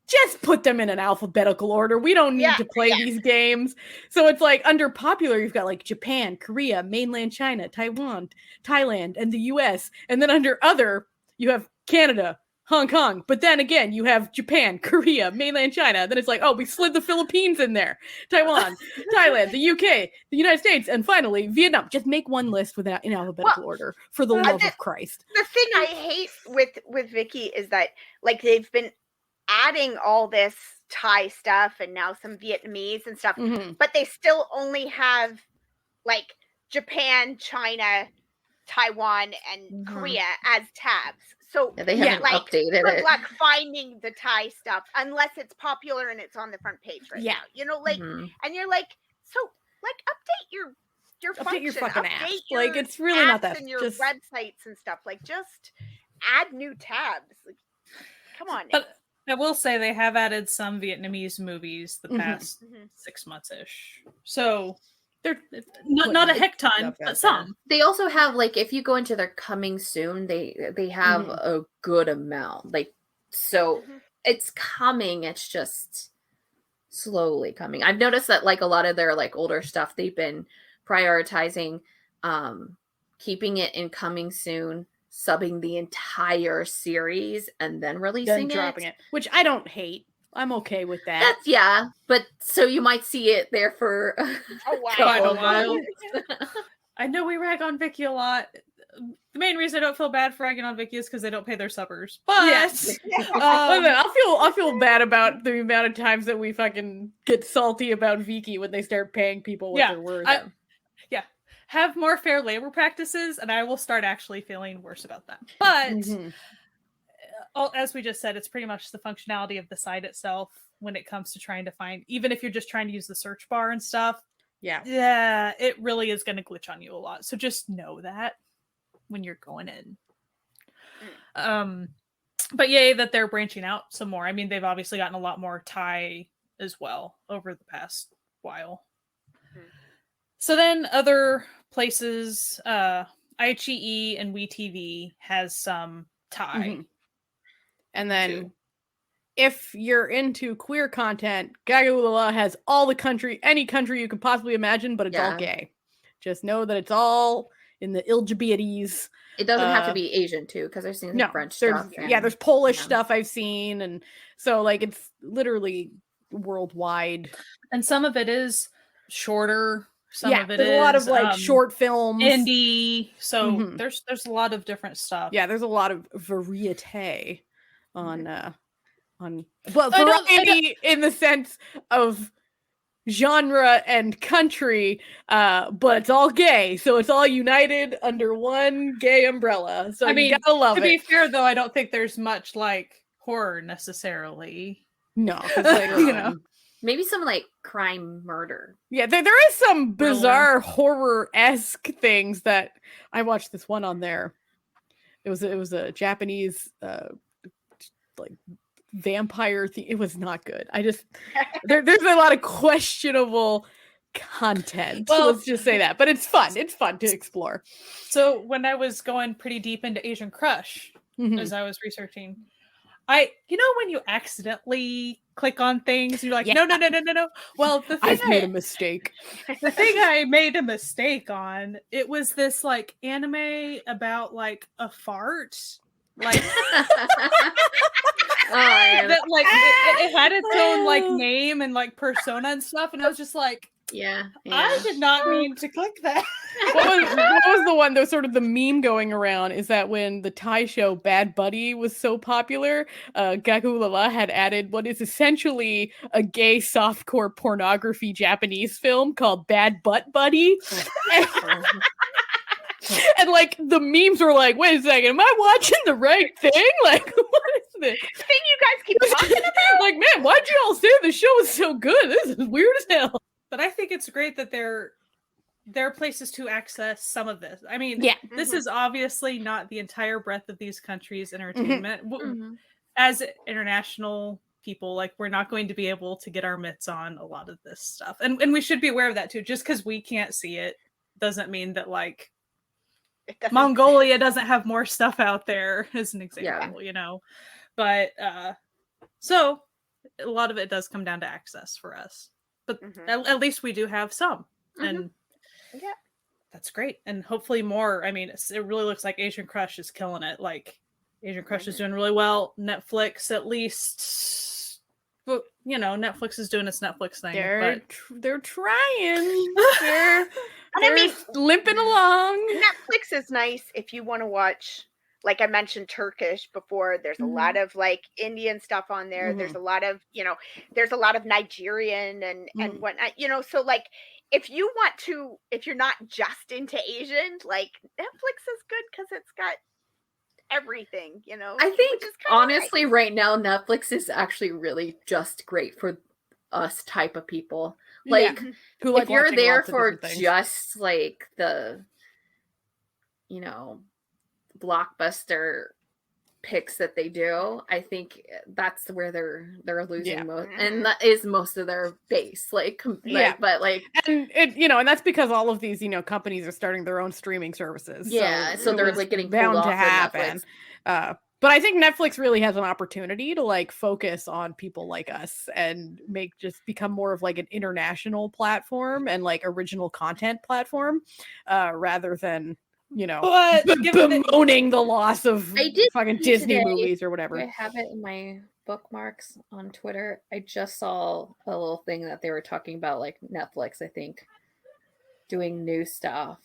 Just put them in an alphabetical order. We don't need to play these games. So it's like under popular, you've got like Japan, Korea, mainland China, Taiwan, Thailand, and the US. And then under other, you have Canada, Hong Kong. But then again, you have Japan, Korea, mainland China. Then it's like, we slid the Philippines in there. Taiwan, Thailand, the UK, the United States, and finally Vietnam. Just make one list in alphabetical order, for the love of Christ. The thing I hate with Vicky is that like they've been adding all this Thai stuff and now some Vietnamese and stuff, but they still only have like Japan, China, Taiwan and Korea as tabs. So Yeah, they haven't updated good it. luck finding the Thai stuff unless it's popular and it's on the front page right now. You know, like, and you're like, so like update your Update your function, fucking app. your Like, it's really not that. and your Just websites and stuff. Like, just add new tabs. Like, come on. But I will say they have added some Vietnamese movies the past 6 months ish. So they're not a heck ton, but some. They also have, like, if you go into their coming soon, they have a good amount. Like, so it's coming. It's just slowly coming. I've noticed that, like, a lot of their, like, older stuff, they've been prioritizing keeping it in coming soon, subbing the entire series, and then releasing dropping it, which I don't hate. I'm okay with that. That's but so you might see it there for quite a while. I know we rag on Vicky a lot. The main reason I don't feel bad for ragging on Vicky is because they don't pay their subbers. But I'll feel bad about the amount of times that we fucking get salty about Vicky when they start paying people what they're worth. Have more fair labor practices, and I will start actually feeling worse about that. But as we just said, it's pretty much the functionality of the site itself when it comes to trying to find, even if you're just trying to use the search bar and stuff. Yeah, it really is going to glitch on you a lot. So just know that when you're going in. But yay that they're branching out some more. I mean, they've obviously gotten a lot more Thai as well over the past while. So then other places, iQIYI and WeTV has some Thai. And then if you're into queer content, Gagaulala has any country you could possibly imagine, but it's all gay. Just know that it's all in the LGBTs. It doesn't have to be Asian too, because I've seen French stuff. There's Polish stuff I've seen, and so like it's literally worldwide. And some of it is shorter. Some of it there's is a lot of like short films, indie. So there's a lot of different stuff. Yeah, there's a lot of variety on variety in the sense of genre and country, but it's all gay, so it's all united under one gay umbrella. So I mean, you gotta love it. To be fair, though, I don't think there's much like horror necessarily. No, like, maybe some like crime murder. Yeah, there is some bizarre horror-esque things that I watched. This one on there. It was a Japanese like vampire thing. It was not good. There's a lot of questionable content. Well, let's just say that. But it's fun. It's fun to explore. So when I was going pretty deep into Asian Crush as I was researching, when you accidentally click on things, you're like, no. Well, the thing I've made a mistake. The thing I made a mistake on, it was this like anime about like a fart. Like that, like it had its own like name and like persona and stuff, and I was just like, I did not mean to click that. What was the one that was sort of the meme going around is that when the Thai show Bad Buddy was so popular, Gagaulala had added what is essentially a gay softcore pornography Japanese film called Bad Butt Buddy. And like the memes were like, wait a second, am I watching the right thing? Like, what is this thing you guys keep talking about? Like, man, why'd you all say the show is so good? This is weird as hell. But I think it's great that there are places to access some of this. I mean, this is obviously not the entire breadth of these countries' entertainment. As international people, like, we're not going to be able to get our mitts on a lot of this stuff. And we should be aware of that too. Just because we can't see it doesn't mean that, like, Mongolia doesn't have more stuff out there, as an example, But so a lot of it does come down to access for us. But at least we do have some. And that's great. And hopefully more. I mean, it really looks like Asian Crush is killing it. Like, Asian Crush is doing really well. Netflix, at least, Netflix is doing its Netflix thing. They're trying. They're limping along. Netflix is nice if you want to watch, like I mentioned, Turkish before. There's a lot of like Indian stuff on there. There's a lot of, there's a lot of Nigerian and whatnot, so like if you're not just into Asian, like Netflix is good because it's got everything, you know. I think which is kinda honestly, right now Netflix is actually really just great for us type of people. Like, nice. Who like if you're watching there lots of for different things. just like the, you know, blockbuster picks that they do, I think that's where they're losing Yeah. most, and that is most of their base. Yeah. But like, And it, you know, and that's because all of these, you know, companies are starting their own streaming services. yeah, so it they're was like getting pulled bound off to of happen. Netflix. But I think Netflix really has an opportunity to like focus on people like us and become more of like an international platform and like original content platform, rather than, you know, But bemoaning the loss of I did fucking see Disney today- movies or whatever. I have it in my bookmarks on Twitter. I just saw a little thing that they were talking about, like Netflix, I think, doing new stuff.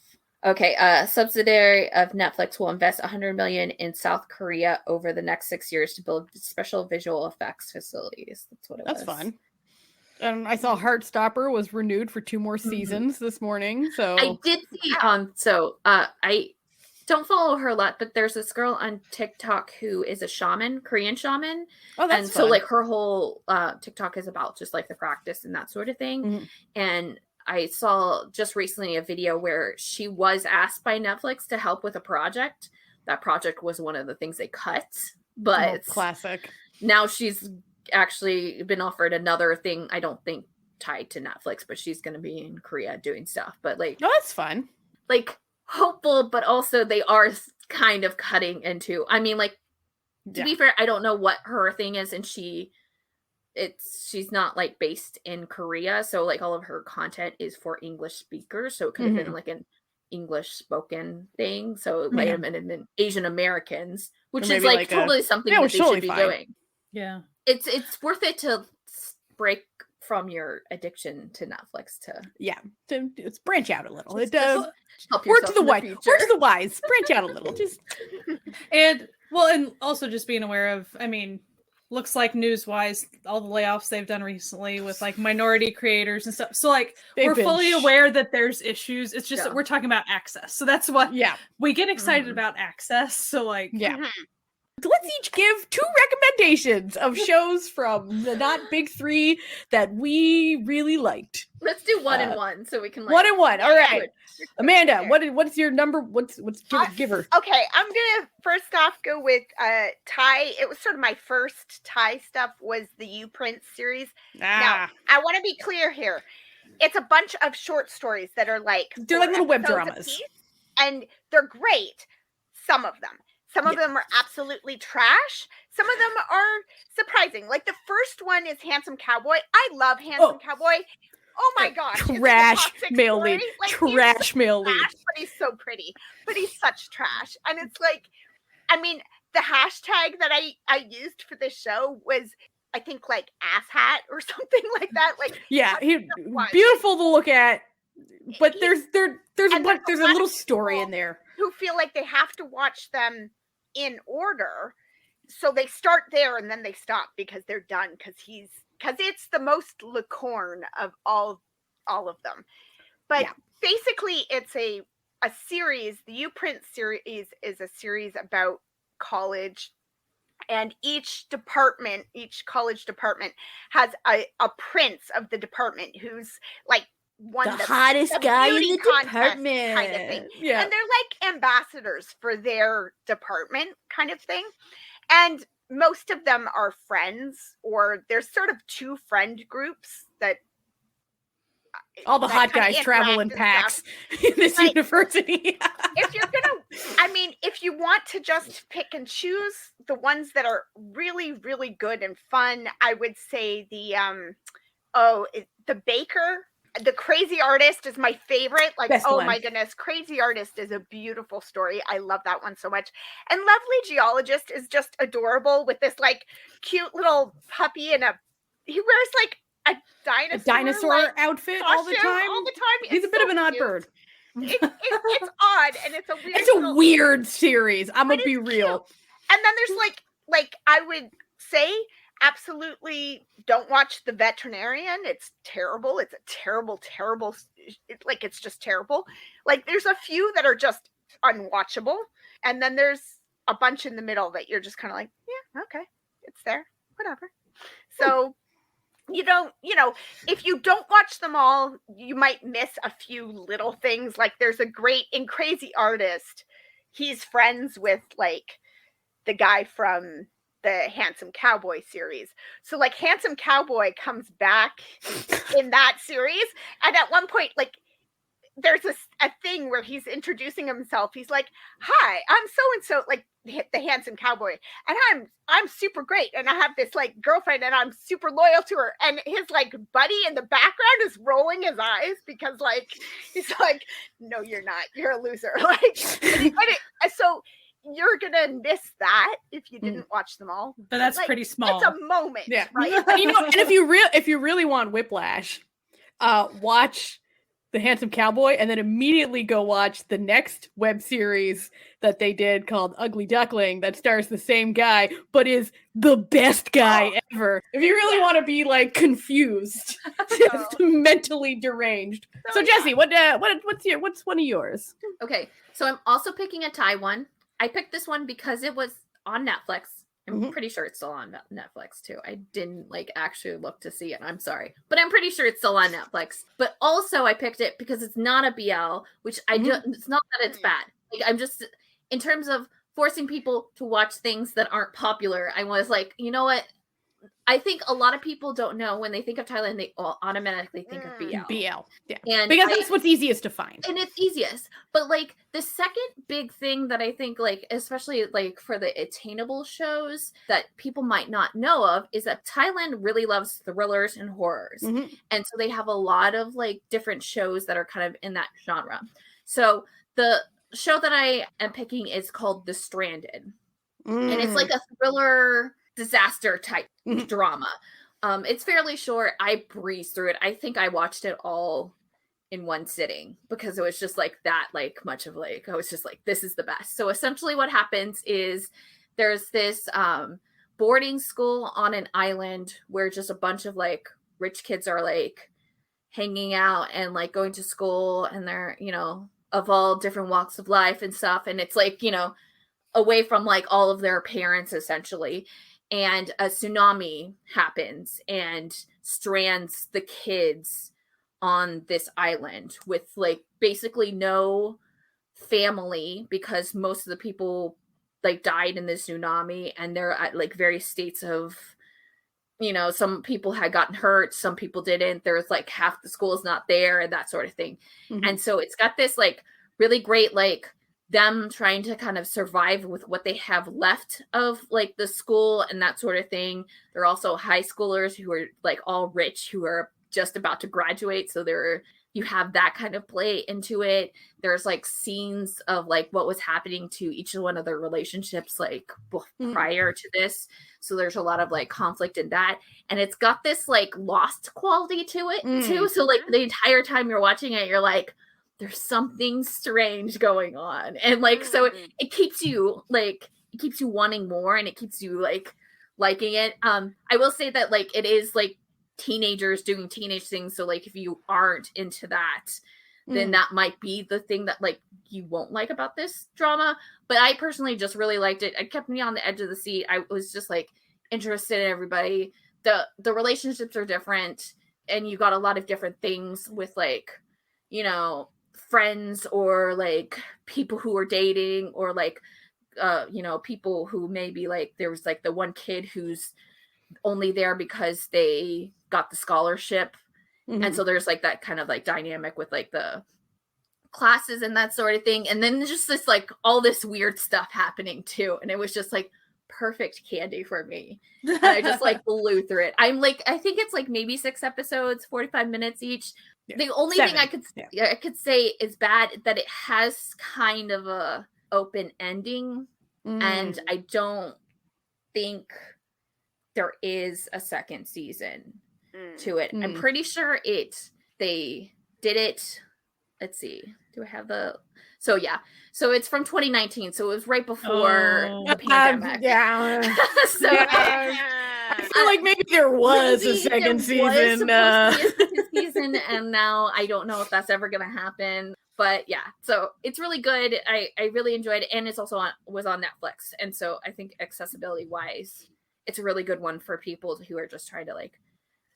Okay, subsidiary of Netflix will invest $100 million in South Korea over the next 6 years to build special visual effects facilities. That's what it was. That's fun. And I saw Heartstopper was renewed for 2 more seasons this morning. So I did see I don't follow her a lot, but there's this girl on TikTok who is a shaman, Korean shaman. that's and so fun. like her whole TikTok is about just like the practice and that sort of thing. Mhm. And I saw just recently a video where she was asked by Netflix to help with a project. That project was one of the things they cut, but classic. now she's actually been offered another thing, I don't think tied to Netflix, but she's going to be in Korea doing stuff. But like, No, that's fun. like hopeful, but also they are kind of cutting into, I mean, like, to be fair, I don't know what her thing is, and she's not like based in Korea, so like all of her content is for English speakers, so it could have been like an English spoken thing, so it might have been Asian Americans, which is like totally something that they should be doing. Yeah, it's worth it to break from your addiction to Netflix to it's branch out a little. It help word to yourself the in wise. future. Word to the wise. Branch out a little. Just and also just being aware of, I mean, looks like news-wise, all the layoffs they've done recently with like minority creators and stuff. So like we're fully aware that there's issues. It's just that we're talking about access. So that's what we get excited about access. So like So let's each give 2 recommendations of shows from the not big 3 that we really liked. Let's do 1 and 1 so we can like 1 and 1. All right. Amanda, Okay. what's your number? What's give her? Okay, I'm gonna first off go with Thai. It was sort of my first Thai stuff was the U Print series. Now, I want to be clear here. It's a bunch of short stories that are like they're like little web episodes dramas. apiece, and they're great. Some of them. Some of them are absolutely trash. Some of them are surprising. Like the first one is Handsome Cowboy. I love Handsome Cowboy. Oh my gosh. Trash male lead. Like, trash male lead. But he's so pretty. But he's such trash. And it's like, I mean, the hashtag that I used for this show was, I think, like ass hat or something like that. Like, beautiful to look at. But there's a little story in there. Who feel like they have to watch them in order, so they start there and then they stop because they're done because it's the most licorn of all of them. But basically, it's a series. The U Print series is a series about college, and each college department has a prince of the department who's like one the hottest guy in the department kind of thing. And they're like ambassadors for their department kind of thing. And most of them are friends, or there's sort of 2 friend groups that all the hot guys travel in packs in this university. If you want to just pick and choose the ones that are really, really good and fun, I would say the Baker. The Crazy Artist is my favorite. Like, my goodness. Crazy Artist is a beautiful story. I love that one so much. And Lovely Geologist is just adorable with this like cute little puppy and he wears like a dinosaur outfit all the time. He's a bit of an odd bird. It's odd, and it's a weird. It's a weird series. I'm gonna be real. Cute. And then there's like I would say absolutely don't watch The Veterinarian. It's terrible. It's a terrible, terrible, it's just terrible. Like, there's a few that are just unwatchable, and then there's a bunch in the middle that you're just kind of like, yeah, okay, it's there, whatever. So if you don't watch them all, you might miss a few little things. Like, there's a great, in Crazy Artist, he's friends with like the guy from the Handsome Cowboy series. So like, Handsome Cowboy comes back in that series, and at one point, like, there's a thing where he's introducing himself. He's like, "Hi, I'm so and so," like the Handsome Cowboy, "and I'm super great, and I have this like girlfriend, and I'm super loyal to her." And his like buddy in the background is rolling his eyes because like he's like, "No, you're not. You're a loser." Like, so you're gonna miss that if you didn't watch them all. But that's like, pretty small. It's a moment, Yeah. right? And if you really want whiplash, watch The Handsome Cowboy and then immediately go watch the next web series that they did called Ugly Duckling that stars the same guy but is the best guy ever. If you really want to be like confused, just mentally deranged. So Jessie, what's one of yours? Okay, so I'm also picking a Thai one. I picked this one because it was on Netflix. I'm pretty sure it's still on Netflix too. I didn't like actually look to see it. I'm sorry, but I'm pretty sure it's still on Netflix. But also I picked it because it's not a BL, which I do. It's not that it's bad. Like, I'm just, in terms of forcing people to watch things that aren't popular, I was like, you know what? I think a lot of people don't know, when they think of Thailand, they all automatically think of BL. BL, yeah, and because that's what's easiest to find, and it's easiest. But like, the second big thing that I think, like, especially like for the attainable shows that people might not know of, is that Thailand really loves thrillers and horrors, and so they have a lot of like different shows that are kind of in that genre. So the show that I am picking is called The Stranded, and it's like a thriller disaster type drama. It's fairly short. I breezed through it. I think I watched it all in one sitting because it was just like that, like much of like, I was just like, this is the best. So essentially what happens is there's this boarding school on an island where just a bunch of like rich kids are like hanging out and like going to school, and they're, of all different walks of life and stuff. And it's like, away from like all of their parents essentially. And a tsunami happens and strands the kids on this island with like basically no family, because most of the people like died in this tsunami, and they're at like various states of, some people had gotten hurt, some people didn't. There's like half the school is not there and that sort of thing. And so it's got this like really great, like, them trying to kind of survive with what they have left of like the school and that sort of thing. They're also high schoolers who are like all rich, who are just about to graduate. So you have that kind of play into it. There's like scenes of like what was happening to each one of their relationships like prior to this. So there's a lot of like conflict in that. And it's got this like Lost quality to it too. So like the entire time you're watching it, you're like, there's something strange going on. And like, so it keeps you wanting more, and it keeps you like liking it. I will say that like, it is like teenagers doing teenage things. So like, if you aren't into that, then that might be the thing that like you won't like about this drama. But I personally just really liked it. It kept me on the edge of the seat. I was just like interested in everybody. The relationships are different, and you got a lot of different things with like, friends or like people who are dating, or like people who maybe like, there was like the one kid who's only there because they got the scholarship, and so there's like that kind of like dynamic with like the classes and that sort of thing. And then just this like all this weird stuff happening too, and it was just like perfect candy for me, and I just like blew through it. I'm like, I think it's like maybe 6 episodes, 45 minutes each. Yeah. The only thing I could say is bad that it has kind of a open ending, and I don't think there is a second season to it. I'm pretty sure they did it. Let's see. Do I have the? So yeah. So it's from 2019. So it was right before the pandemic. Yeah. So I feel like maybe there was a second season. Supposed to be a second season, and now I don't know if that's ever going to happen. But yeah, so it's really good. I really enjoyed it, and it's also was on Netflix, and so I think accessibility wise, it's a really good one for people who are just trying to like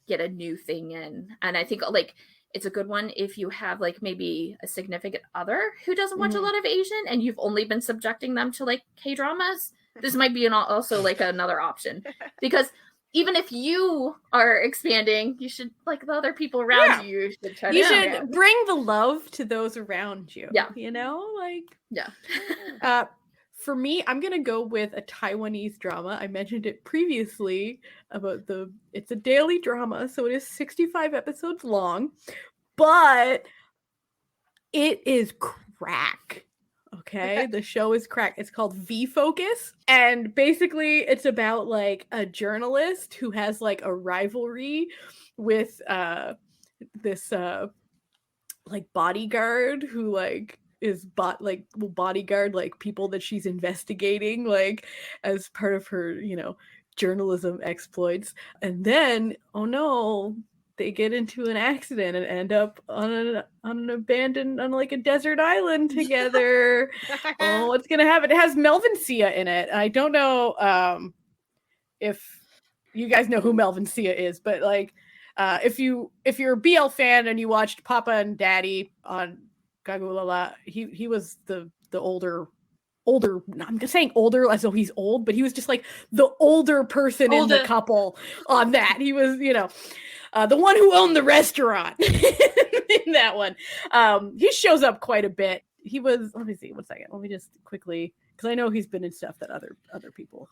get a new thing in. And I think like it's a good one if you have like maybe a significant other who doesn't watch a lot of Asian, and you've only been subjecting them to like K-dramas. This might be also like another option, because even if you are expanding, you should like the other people around you should try you to should bring the love to those around you. Yeah. You know, like yeah. For me, I'm gonna go with a Taiwanese drama. I mentioned it previously about it's a daily drama, so it is 65 episodes long, but it is crack. Okay, the show is crack. It's called V-Focus, and basically it's about like a journalist who has like a rivalry with this like bodyguard who like will bodyguard like people that she's investigating like as part of her, you know, journalism exploits. And then oh no, they get into an accident and end up on an abandoned, on like a desert island together. Oh, what's gonna happen? It has Melvin Sia in it. I don't know if you guys know who Melvin Sia is, but like if you're a BL fan and you watched Papa and Daddy on Gagulala, he was the older. I'm just saying older as though he's old, but he was just like the older person in the couple on that. He was, you know, the one who owned the restaurant in that one. He shows up quite a bit. He was, let me see, one second. Let me just quickly, because I know he's been in stuff that other people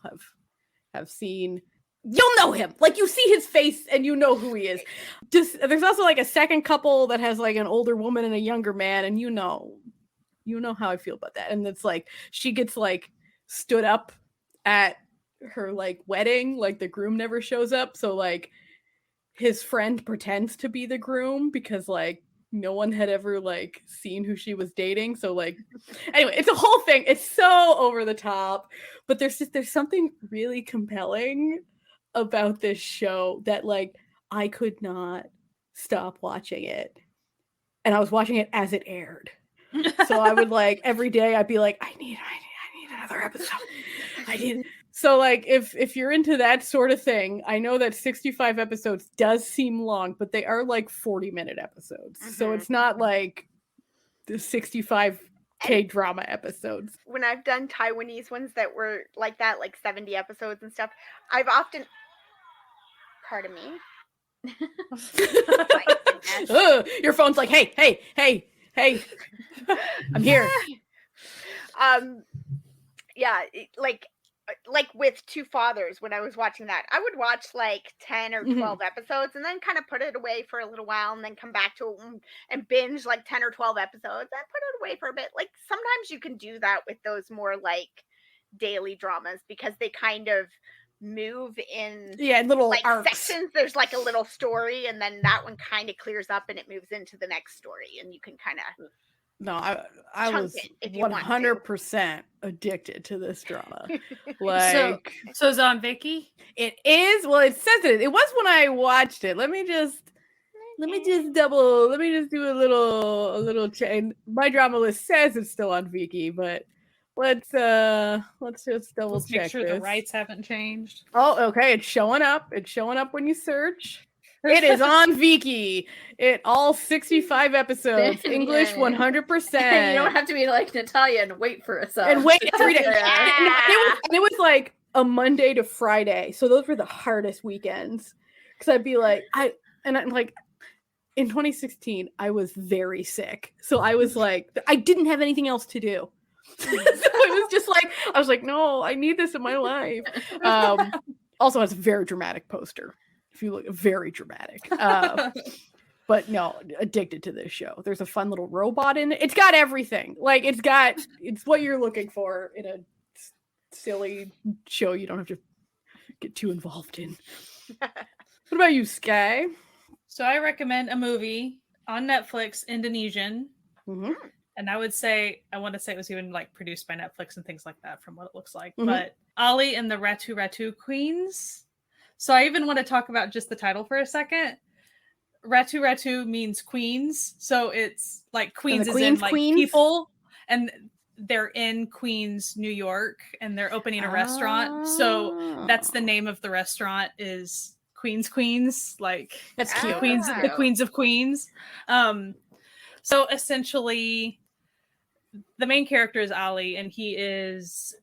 have seen. You'll know him. Like you see his face and you know who he is. Just there's also like a second couple that has like an older woman and a younger man, and you know how I feel about that. And it's like she gets like stood up at her like wedding, like the groom never shows up, so like his friend pretends to be the groom because like no one had ever like seen who she was dating. So like anyway, it's a whole thing. It's so over the top, but there's something really compelling about this show that like I could not stop watching it. And I was watching it as it aired. So I would like every day I'd be like, I need another episode. So like if you're into that sort of thing, I know that 65 episodes does seem long, but they are like 40-minute episodes. So it's not like the 65 K-drama episodes. When I've done Taiwanese ones that were like that, like 70 episodes and stuff, I've often, pardon me. Your phone's like, hey, I'm here. Yeah, like with Two Fathers, when I was watching that, I would watch like 10 or 12 episodes and then kind of put it away for a little while and then come back to it and binge like 10 or 12 episodes and put it away for a bit. Like sometimes you can do that with those more like daily dramas because they kind of move in little like arcs. Sections. There's like a little story and then that one kind of clears up and it moves into the next story and you can kind of No, I was 100% addicted to this drama. Like, so is it on Viki? It is. Well, it says it. It was when I watched it. Let me just do a little change. My drama list says it's still on Viki, but let's just double check. Make sure this. the rights haven't changed. Oh, okay. It's showing up. It's showing up when you search. It is on Viki. All 65 episodes. English 100%. You don't have to be like Natalia and wait for us. And wait 3 days. It was like a Monday to Friday. So those were the hardest weekends. Because I'd be like, I'm like, in 2016, I was very sick. So I was like, I didn't have anything else to do. So it was just like, I was like, no, I need this in my life. Also has a very dramatic poster. If you look, very dramatic. But no, addicted to this show. There's a fun little robot in it. It's got everything. Like it's what you're looking for in a silly show you don't have to get too involved in. What about you, Sky? So I recommend a movie on Netflix, Indonesian. Mm-hmm. And I want to say it was even like produced by Netflix and things like that from what it looks like. Mm-hmm. But Ali and the Ratu Ratu Queens. So I even want to talk about just the title for a second. Ratu Ratu means queens. So it's like queens is in like Queens? people. And they're in Queens, New York, and they're opening a restaurant. So that's the name of the restaurant is Queens. Like That's cute. The Queens of Queens. So essentially the main character is Ali, and he is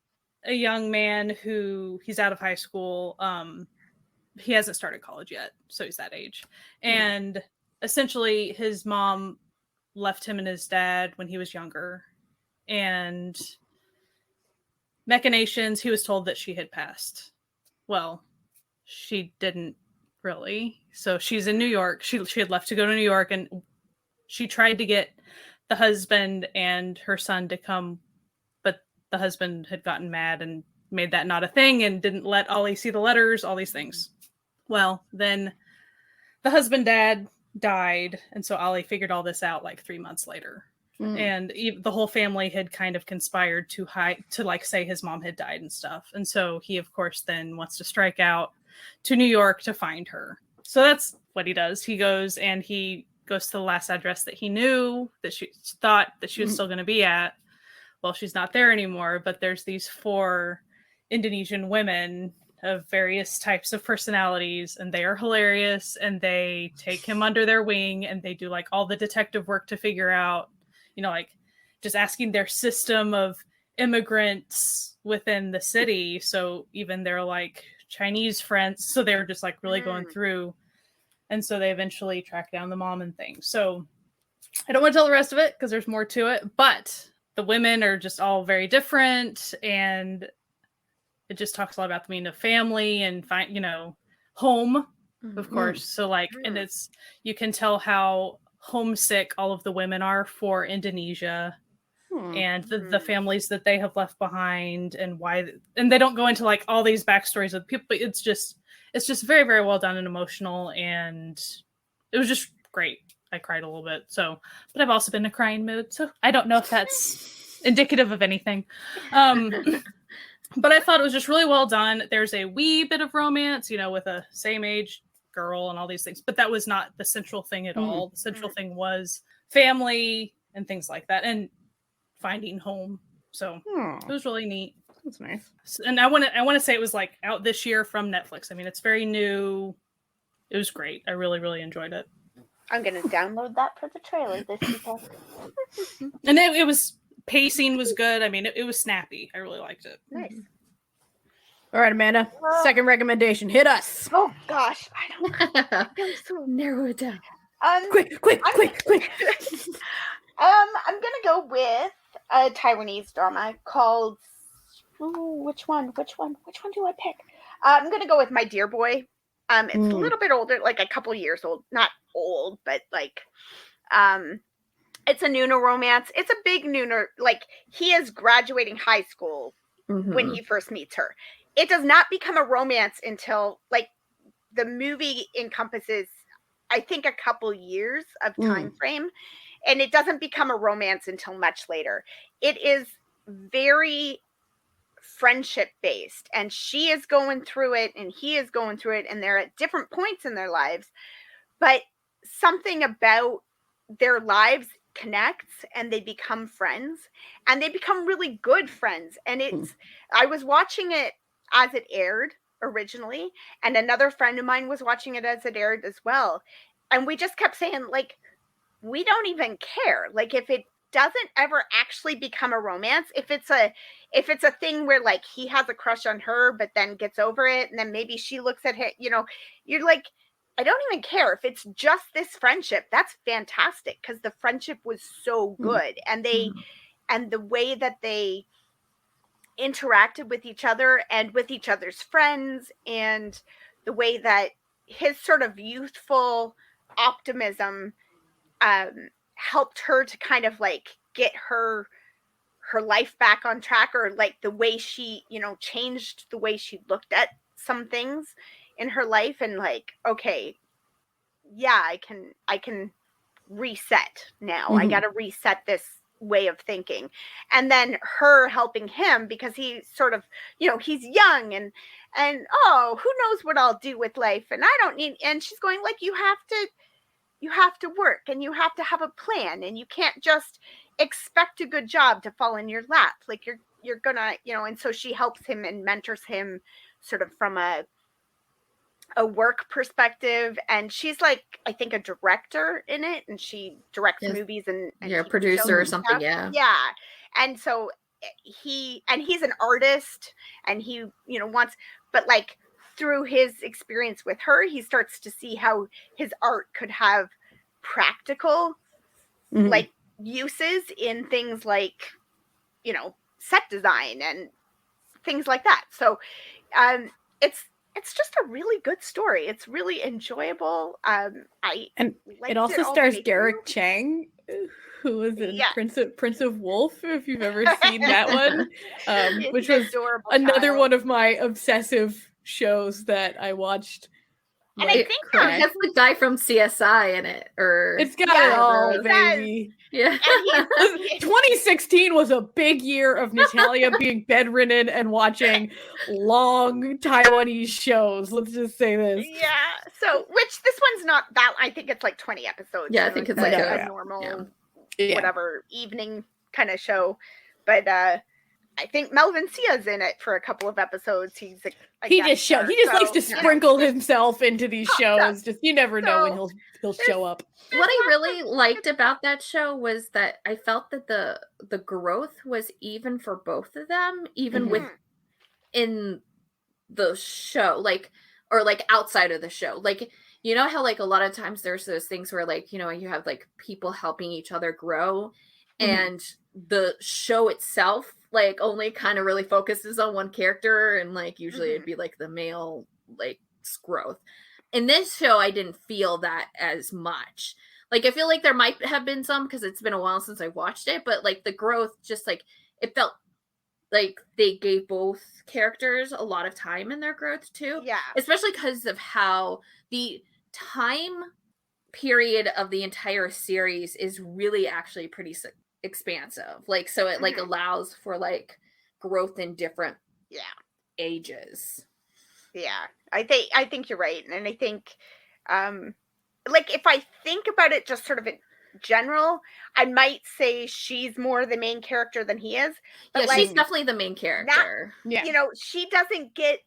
a young man who he's out of high school. He hasn't started college yet, so he's that age. And essentially his mom left him and his dad when he was younger. And machinations, he was told that she had passed. Well, she didn't really. So she's in New York. She had left to go to New York, and she tried to get the husband and her son to come, but the husband had gotten mad and made that not a thing and didn't let Ollie see the letters, all these things. Well, then the husband dad died, and so Ollie figured all this out like 3 months later. And the whole family had kind of conspired to like say his mom had died and stuff. And so he, of course, then wants to strike out to New York to find her. So that's what he does. He goes to the last address that he knew that she thought that she was still going to be at. Well, she's not there anymore, but there's these 4 Indonesian women of various types of personalities, and they are hilarious, and they take him under their wing, and they do like all the detective work to figure out, like just asking their system of immigrants within the city. So even their like Chinese friends, so they're just like really going through. And so they eventually track down the mom and things. So I don't want to tell the rest of it because there's more to it, but the women are just all very different. And it just talks a lot about the meaning of family and home, of course. So like, and you can tell how homesick all of the women are for Indonesia and the families that they have left behind and why, and they don't go into like all these backstories of people, but it's just very, very well done and emotional, and it was just great. I cried a little bit. So, but I've also been in a crying mood, so I don't know if that's indicative of anything. But I thought it was just really well done. There's a wee bit of romance, with a same age girl and all these things, but that was not the central thing at all. The central thing was family and things like that, and finding home. So it was really neat. That's nice. And I want to say it was like out this year from Netflix. I mean, it's very new. It was great. I really, really enjoyed it. I'm gonna download that for the trailer this weekend. And it was pacing was good. I mean, it was snappy. I really liked it. Nice. All right, Amanda. Second recommendation. Hit us. Oh gosh, I don't so narrow it down. Quick. I'm gonna go with a Taiwanese drama called. Ooh, which one do I pick? I'm gonna go with My Dear Boy. It's a little bit older, like a couple years old. Not old, but like, it's a Noonas romance. It's a big Noonas. Like, he is graduating high school when he first meets her. It does not become a romance until, like, the movie encompasses, I think, a couple years of time frame, and it doesn't become a romance until much later. It is very friendship based, and she is going through it and he is going through it, and they're at different points in their lives, but something about their lives connects, and they become friends, and they become really good friends. And it's I was watching it as it aired originally, and another friend of mine was watching it as it aired as well, and we just kept saying, like, we don't even care, like, if it doesn't ever actually become a romance, if it's a thing where, like, he has a crush on her but then gets over it, and then maybe she looks at him, you're like, I don't even care. If it's just this friendship, that's fantastic, because the friendship was so good, and and the way that they interacted with each other and with each other's friends, and the way that his sort of youthful optimism helped her to kind of like get her life back on track, or like the way she, changed the way she looked at some things in her life, and like, okay, yeah, I can reset now. I got to reset way of thinking, and then her helping him because he's sort of, he's young and oh, who knows what I'll do with life, and I don't need, and she's going like, you have to work and you have to have a plan, and you can't just expect a good job to fall in your lap. Like you're gonna, and so she helps him and mentors him sort of from a work perspective, and she's like, I think, a director in it, and she directs movies and a producer or something. Yeah. And so he's an artist, and he wants, but like through his experience with her, he starts to see how his art could have practical like uses in things like set design and things like that. So it's just a really good story. It's really enjoyable. It also stars Garrick Chang, who was in Prince of Wolf, if you've ever seen that one, which was another one of my obsessive shows that I watched. And I think it has the guy from CSI in it, or it's got it all, baby. Yeah. 2016 was a big year of Natalia being bedridden and watching long Taiwanese shows. Let's just say this. Yeah. So, which this one's not that. I think it's like 20 episodes. Yeah, I think it's like a normal, whatever evening kind of show. But I think Melvin Sia's in it for a couple of episodes. He just likes to sprinkle himself into these shows. Just you never know when he'll show up. What I really liked about that show was that I felt that the growth was even for both of them, even within the show, or outside of the show. Like, you know how like a lot of times there's those things where like, you have like people helping each other grow, and the show itself like only kind of really focuses on one character, and like usually it'd be like the male like growth. In this show, I didn't feel that as much. Like, I feel like there might have been some because it's been a while since I watched it, but like the growth, just like it felt like they gave both characters a lot of time in their growth too. Yeah, especially because of how the time period of the entire series is really actually pretty expansive. Like, so it like allows for like growth in different ages. Yeah, I think you're right, and I think like if I think about it just sort of in general, I might say she's more the main character than he is. But yeah, like, she's definitely the main character. She doesn't get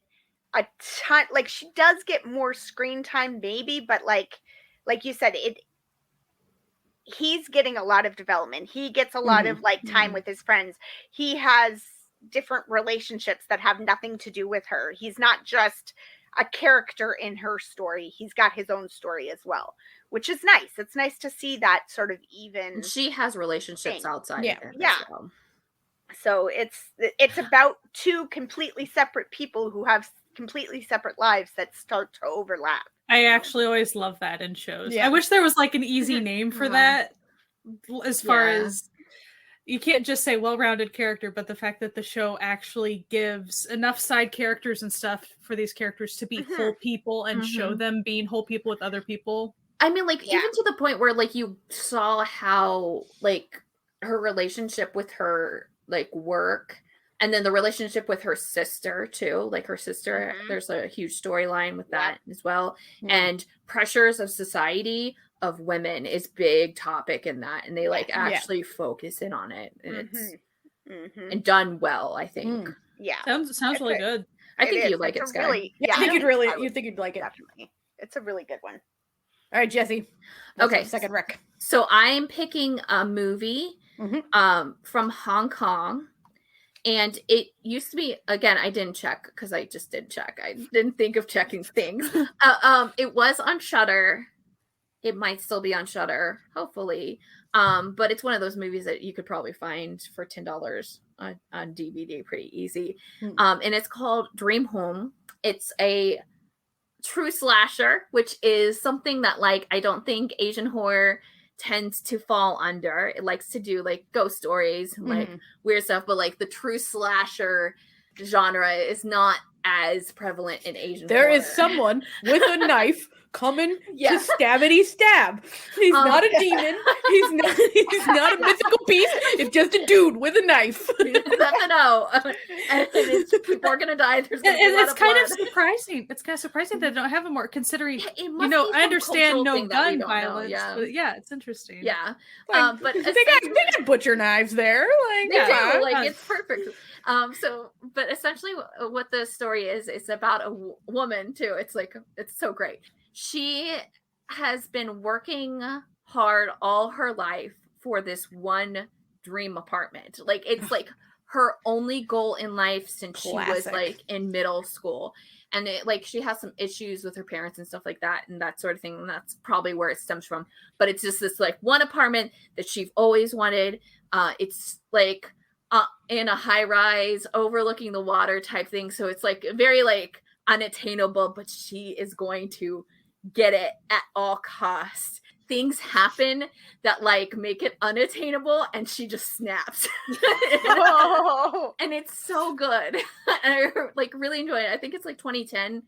a ton, like she does get more screen time maybe, but like you said, he's getting a lot of development. He gets a lot of like time with his friends. He has different relationships that have nothing to do with her. He's not just a character in her story. He's got his own story as well, which is nice. It's nice to see that sort of even. And she has relationships outside. Yeah. Of it as well. So it's about two completely separate people who have completely separate lives that start to overlap. I actually always love that in shows. I wish there was like an easy name for that, as far as you can't just say well-rounded character, but the fact that the show actually gives enough side characters and stuff for these characters to be whole people and show them being whole people with other people. I mean, like, even to the point where, like, you saw how, like, her relationship with her, like, work, and then the relationship with her sister, too. Like, her sister, there's a huge storyline with that as well. And pressures of society of women is big topic in that, and they like actually focus in on it, and it's and done well, I think. Sounds really good. I think you like it, Sky. Really, I think you'd like it. Definitely. It's a really good one. All right, Jessie. Okay, second rec. So I'm picking a movie from Hong Kong. And it used to be, again, I didn't check because I just did check. I didn't think of checking things. It was on Shudder. It might still be on Shudder, hopefully. But it's one of those movies that you could probably find for $10 on DVD pretty easy. And it's called Dream Home. It's a true slasher, which is something that, like, I don't think Asian horror tends to fall under. It likes to do like ghost stories and like weird stuff, but like the true slasher genre is not as prevalent in Asian There horror. is someone with a knife coming Yeah. to stabbity stab. He's not a demon. He's not a mythical beast. It's just a dude with a knife. No. And people are gonna die. There's gonna be a lot It's of kind blood. of surprising. It's kind of surprising that they don't have it more, considering, It must be I some understand cultural no thing that we gun don't know, violence, yeah. but yeah, it's interesting. Yeah. Like, But they got butcher knives there. Like, they yeah. do. Like, it's perfect. But essentially what the story is, it's about a woman too. It's like, it's so great. She has been working hard all her life for this one dream apartment. Like, it's like her only goal in life since she was Classic. like in middle school. And it, like, she has some issues with her parents and stuff like that and that sort of thing. And that's probably where it stems from. But it's just this like one apartment that she's always wanted. It's like in a high rise overlooking the water type thing. So it's like very like unattainable, but she is going to get it at all costs. Things happen that like make it unattainable and she just snaps. Oh. And it's so good. And I like really enjoy it. I think it's like 2010.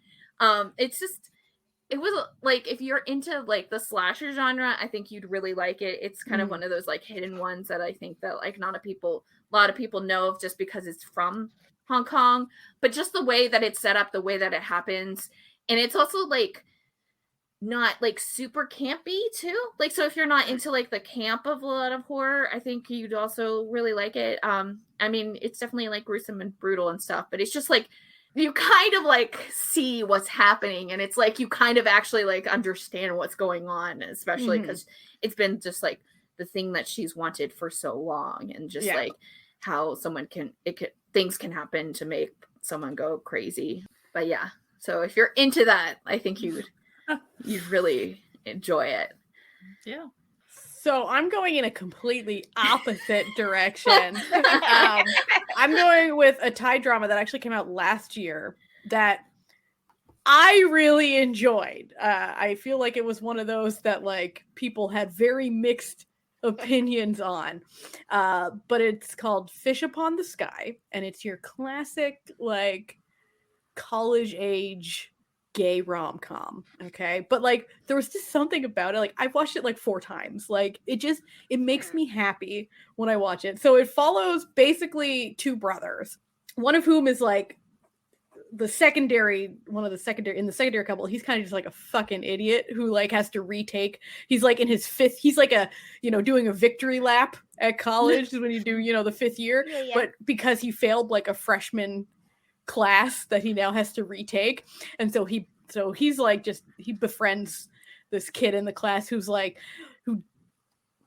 It was like, if you're into like the slasher genre, I think you'd really like it. It's kind of one of those like hidden ones that I think that like not a lot of people know of just because it's from Hong Kong, but just the way that it's set up, the way that it happens. And it's also like not like super campy too. Like, so if you're not into like the camp of a lot of horror, I think you'd also really like it. I mean, it's definitely like gruesome and brutal and stuff, but it's just like, you kind of like see what's happening and it's like you kind of actually like understand what's going on, especially because it's been just like the thing that she's wanted for so long, and just like how things can happen to make someone go crazy. But yeah, so if you're into that, I think you'd really enjoy it. Yeah. So I'm going in a completely opposite direction. I'm going with a Thai drama that actually came out last year that I really enjoyed. I feel like it was one of those that like people had very mixed opinions on. But it's called Fish Upon the Sky, and it's your classic like college age gay rom-com, okay? But like there was just something about it. Like I've watched it like 4 times. Like it makes me happy when I watch it. So it follows basically 2 brothers, one of whom is like in the secondary couple. He's kind of just like a fucking idiot who like has to retake. He's like in his 5th, he's like a, doing a victory lap at college when you do, the 5th year. Yeah. But because he failed like a freshman class that he now has to retake, and so he's like he befriends this kid in the class who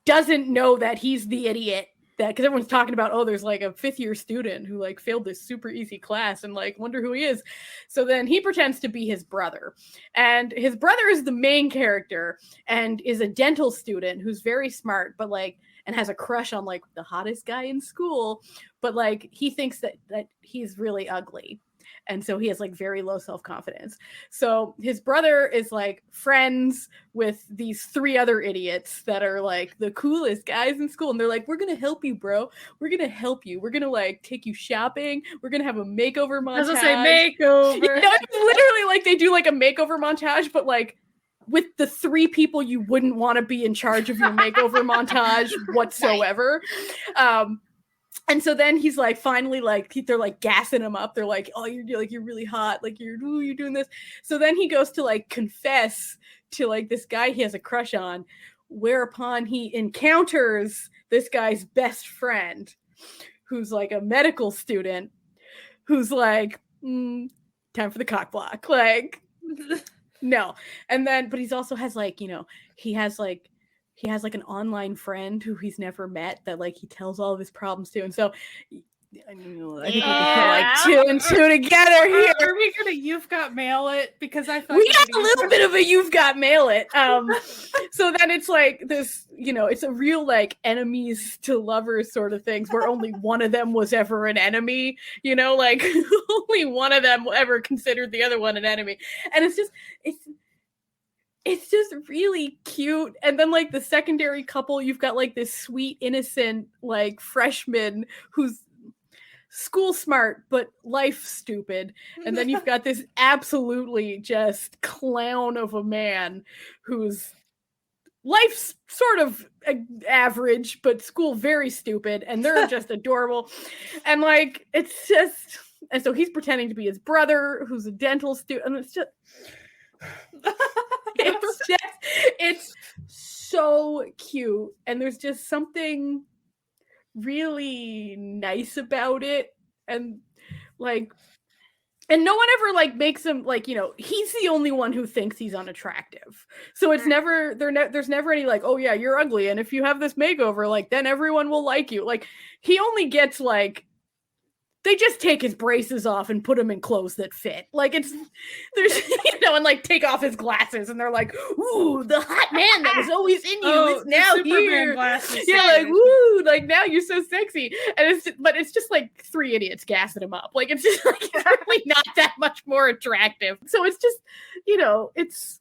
doesn't know that he's the idiot, that because everyone's talking about, there's like a 5th year student who like failed this super easy class and like wonder who he is. So then he pretends to be his brother, and his brother is the main character and is a dental student who's very smart, but like, and has a crush on like the hottest guy in school, but like he thinks that he's really ugly. And so he has like very low self-confidence. So his brother is like friends with these 3 other idiots that are like the coolest guys in school. And they're like, we're going to help you, bro. We're going to help you. We're going to like take you shopping. We're going to have a makeover montage. I was going to say makeover. It's literally like they do like a makeover montage, but like with the 3 people you wouldn't want to be in charge of your makeover montage whatsoever. And so then he's like, finally, like they're like gassing him up. They're like, oh, you're really hot. Like you're doing this. So then he goes to like confess to like this guy he has a crush on, whereupon he encounters this guy's best friend, who's like a medical student, who's like, time for the cock block. Like, no. And then, but he's also has like, he has like an online friend who he's never met that like he tells all of his problems to. And so I think we can put like 2 and 2 together here. Are we gonna You've Got Mail It? Because I thought we got a little bit of a You've Got Mail It. So then it's like this, it's a real like enemies to lovers sort of things where only one of them was ever an enemy, like only one of them ever considered the other one an enemy. And it's just really cute. And then like the secondary couple, you've got like this sweet, innocent, like freshman who's school smart but life stupid, and then you've got this absolutely just clown of a man who's life's sort of average but school very stupid, and they're just adorable. And like it's just, and so he's pretending to be his brother who's a dental student, and it's so cute, and there's just something really nice about it. And like, and no one ever like makes him like, he's the only one who thinks he's unattractive, so it's never there's never any like, oh yeah, you're ugly, and if you have this makeover, like then everyone will like you. Like he only gets like, they just take his braces off and put him in clothes that fit. Like there's and like take off his glasses, and they're like, ooh, the hot man that was always in you is now here. Glasses. Yeah, like woo, like now you're so sexy. And it's just like three idiots gassing him up. Like it's just like it's really not that much more attractive. So it's just, it's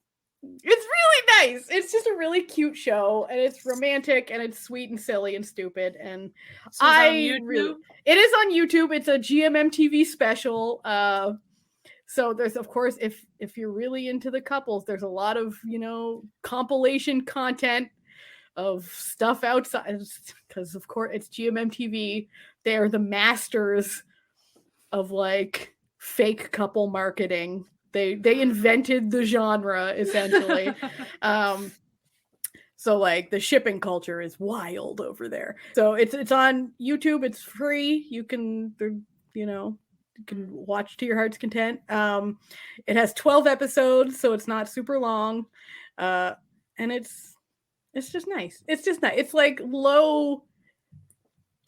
really nice. It's just a really cute show, and it's romantic, and it's sweet and silly and stupid. And So it is on YouTube. It's a GMMTV special. So there's, of course, if you're really into the couples, there's a lot of compilation content of stuff outside, because of course it's GMMTV. They are the masters of like fake couple marketing. They invented the genre essentially. So like the shipping culture is wild over there. So it's on YouTube. It's free. You can watch to your heart's content. It has 12 episodes, so it's not super long. And it's just nice. It's just nice. It's like low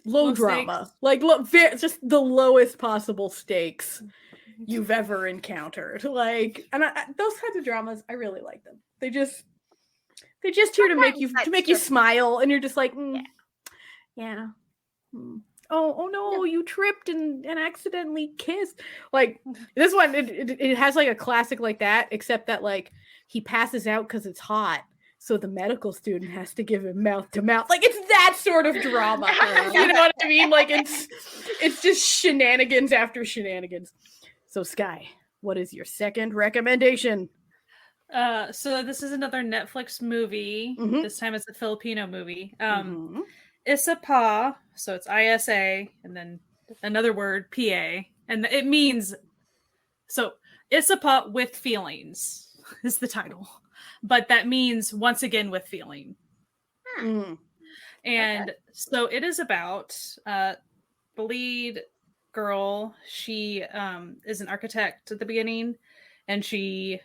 drama. Stakes. Like just the lowest possible stakes you've ever encountered. Like, and those kinds of dramas, I really like them. They're just here to make you smile, and you're just like, yeah. Oh no, you tripped and accidentally kissed. Like this one, it has like a classic like that, except that like he passes out because it's hot, so the medical student has to give him mouth to mouth. Like it's that sort of drama. You know what I mean? Like it's just shenanigans after shenanigans. So Sky, what is your second recommendation? So this is another Netflix movie. Mm-hmm. This time it's a Filipino movie. Isa Pa, so it's ISA and then another word, PA, and it means, so Isa Pa with feelings is the title, but that means once again with feeling. And so it is about the lead girl. She is an architect at the beginning, and she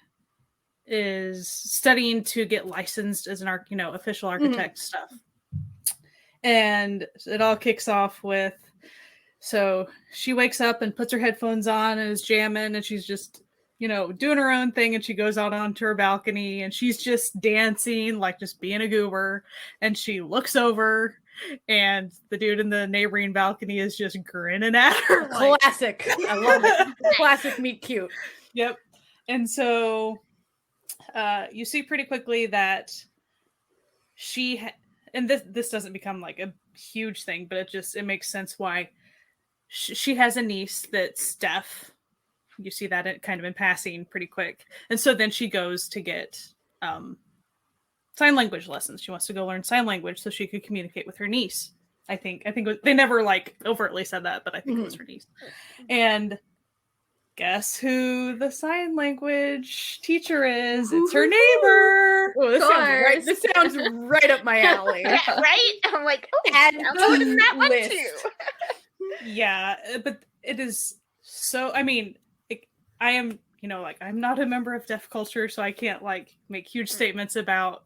is studying to get licensed as an official architect stuff. And it all kicks off with, so she wakes up and puts her headphones on and is jamming, and she's just, doing her own thing, and she goes out onto her balcony and she's just dancing, like just being a goober. And she looks over, and the dude in the neighboring balcony is just grinning at her. Classic. I love it. Classic meet cute. Yep. And so you see pretty quickly that and this doesn't become like a huge thing, but it makes sense why she has a niece that's deaf. You see that kind of in passing pretty quick. And so then she goes to get sign language lessons. She wants to go learn sign language so she could communicate with her niece. I think they never like overtly said that, but I think it was her niece. And guess who the sign language teacher is? It's her neighbor. Oh, this sounds right up my alley. Right? I'm like, add that one too. Yeah, but it is so. I mean, I am, I'm not a member of deaf culture, so I can't like make huge statements about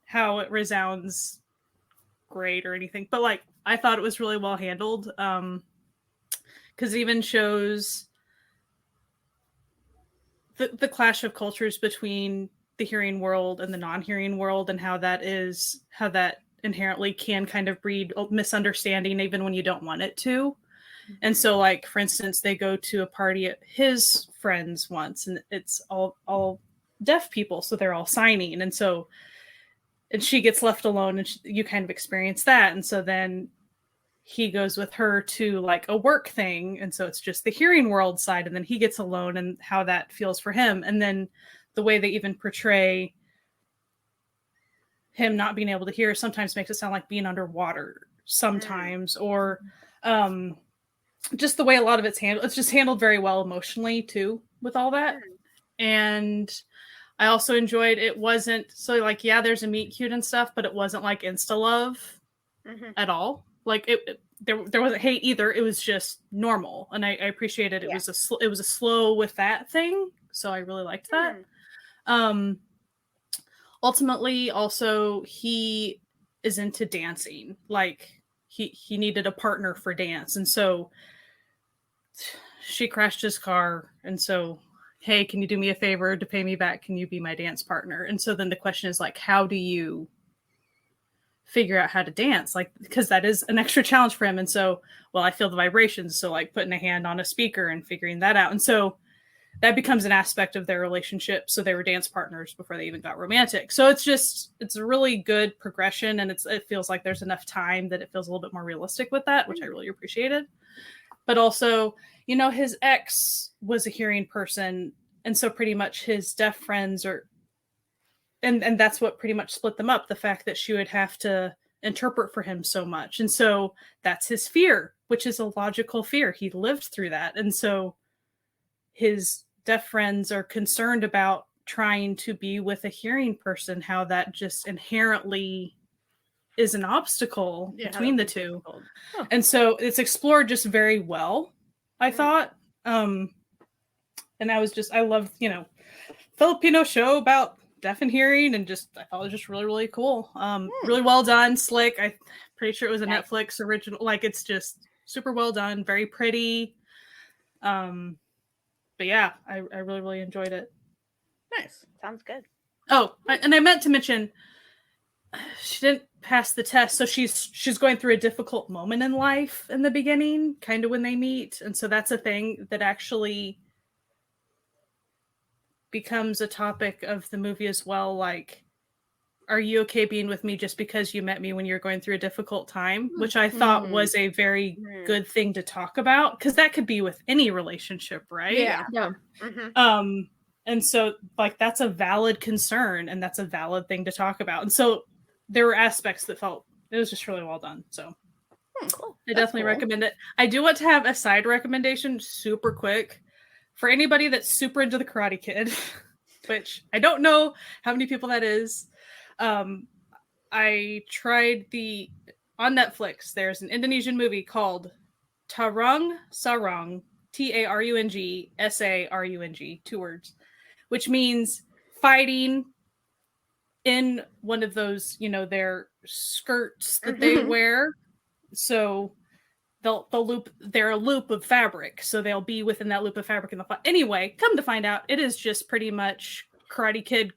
how it resounds great or anything. But like, I thought it was really well handled, because it even shows the clash of cultures between the hearing world and the non-hearing world, and how that inherently can kind of breed misunderstanding even when you don't want it to. And so, like, for instance, they go to a party at his friend's once, and it's all deaf people, so they're all signing, and she gets left alone, and you kind of experience that. And so then he goes with her to like a work thing, and so it's just the hearing world side, and then he gets alone and how that feels for him. And then the way they even portray him not being able to hear sometimes makes it sound like being underwater sometimes, or just the way a lot of it's handled. It's just handled very well emotionally too with all that. And I also enjoyed, it wasn't so like, yeah, there's a meet cute and stuff, but it wasn't like insta love at all. Like there wasn't hate either. It was just normal, and I appreciated it. Yeah. It was a slow with that thing, so I really liked that. Ultimately, also he is into dancing. Like he needed a partner for dance, and so she crashed his car, and so, hey, can you do me a favor to pay me back? Can you be my dance partner? And so then the question is like, how do you figure out how to dance? Like, because that is an extra challenge for him. And so, well, I feel the vibrations. So like putting a hand on a speaker and figuring that out. And so that becomes an aspect of their relationship. So they were dance partners before they even got romantic. So it's a really good progression. And it feels like there's enough time that it feels a little bit more realistic with that, which I really appreciated. But also, you know, his ex was a hearing person. And so pretty much his deaf friends are, and that's what pretty much split them up. The fact that she would have to interpret for him so much. And so that's his fear, which is a logical fear. He lived through that. And so his deaf friends are concerned about trying to be with a hearing person, how that just inherently is an obstacle between the two. Oh. And so it's explored just very well, I thought. And I loved, you know, Filipino show about deaf and hearing, and just I thought it was just really, really cool. Really well done, slick. I'm pretty sure it was a Netflix original. Like, it's just super well done, very pretty. But yeah, I really, really enjoyed it. Nice. Sounds good. Oh, and I meant to mention, she didn't pass the test, so she's going through a difficult moment in life in the beginning, kind of when they meet, and so that's a thing that actually becomes a topic of the movie as well. Like, are you okay being with me just because you met me when you're going through a difficult time? Which I thought was a very good thing to talk about, because that could be with any relationship, right? Yeah. And so like that's a valid concern, and that's a valid thing to talk about. And so there were aspects that felt it was just really well done. So cool. I definitely recommend it. I do want to have a side recommendation super quick for anybody that's super into the Karate Kid, which I don't know how many people that is. I tried on Netflix, there's an Indonesian movie called Tarung Sarung, Tarung Sarung, 2 words, which means fighting in one of those, you know, their skirts that they wear. So they're a loop of fabric, so they'll be within that loop of fabric in the fight. Anyway, come to find out, it is just pretty much Karate Kid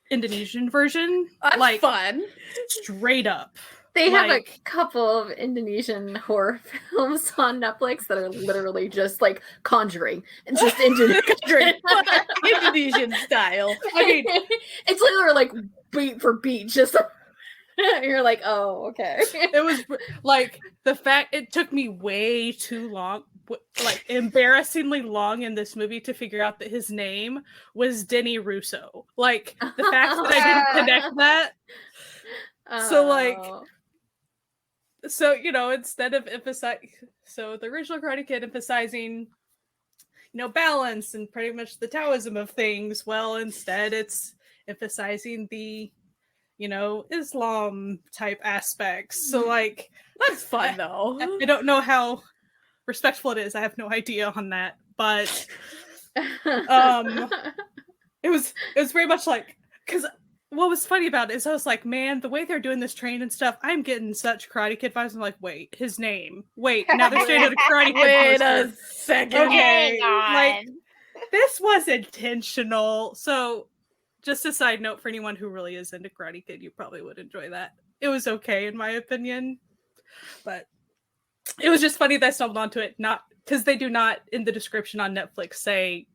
Indonesian version. That's like fun. Straight up. They have a couple of Indonesian horror films on Netflix that are literally just like Conjuring and just Indonesian style. I mean, it's literally like beat for beat, just you're like, oh, okay. It was like the fact it took me way too long, like embarrassingly long in this movie to figure out that his name was Denny Russo. Like the fact that I didn't connect that. So, you know, instead of emphasizing, so the original Karate Kid emphasizing, you know, balance and pretty much the Taoism of things. Well, instead it's emphasizing the, you know, Islam type aspects. So like, that's fun though. I don't know how respectful it is. I have no idea on that, but it was very much like, because what was funny about it is I was like, man, the way they're doing this train and stuff, I'm getting such Karate Kid vibes. I'm like, wait, his name. Wait, now they're straight out of Karate Kid. Wait poster. a second. Okay, like this was intentional. So, just a side note for anyone who really is into Karate Kid, you probably would enjoy that. It was okay in my opinion, but it was just funny that I stumbled onto it. Not because they do not in the description on Netflix say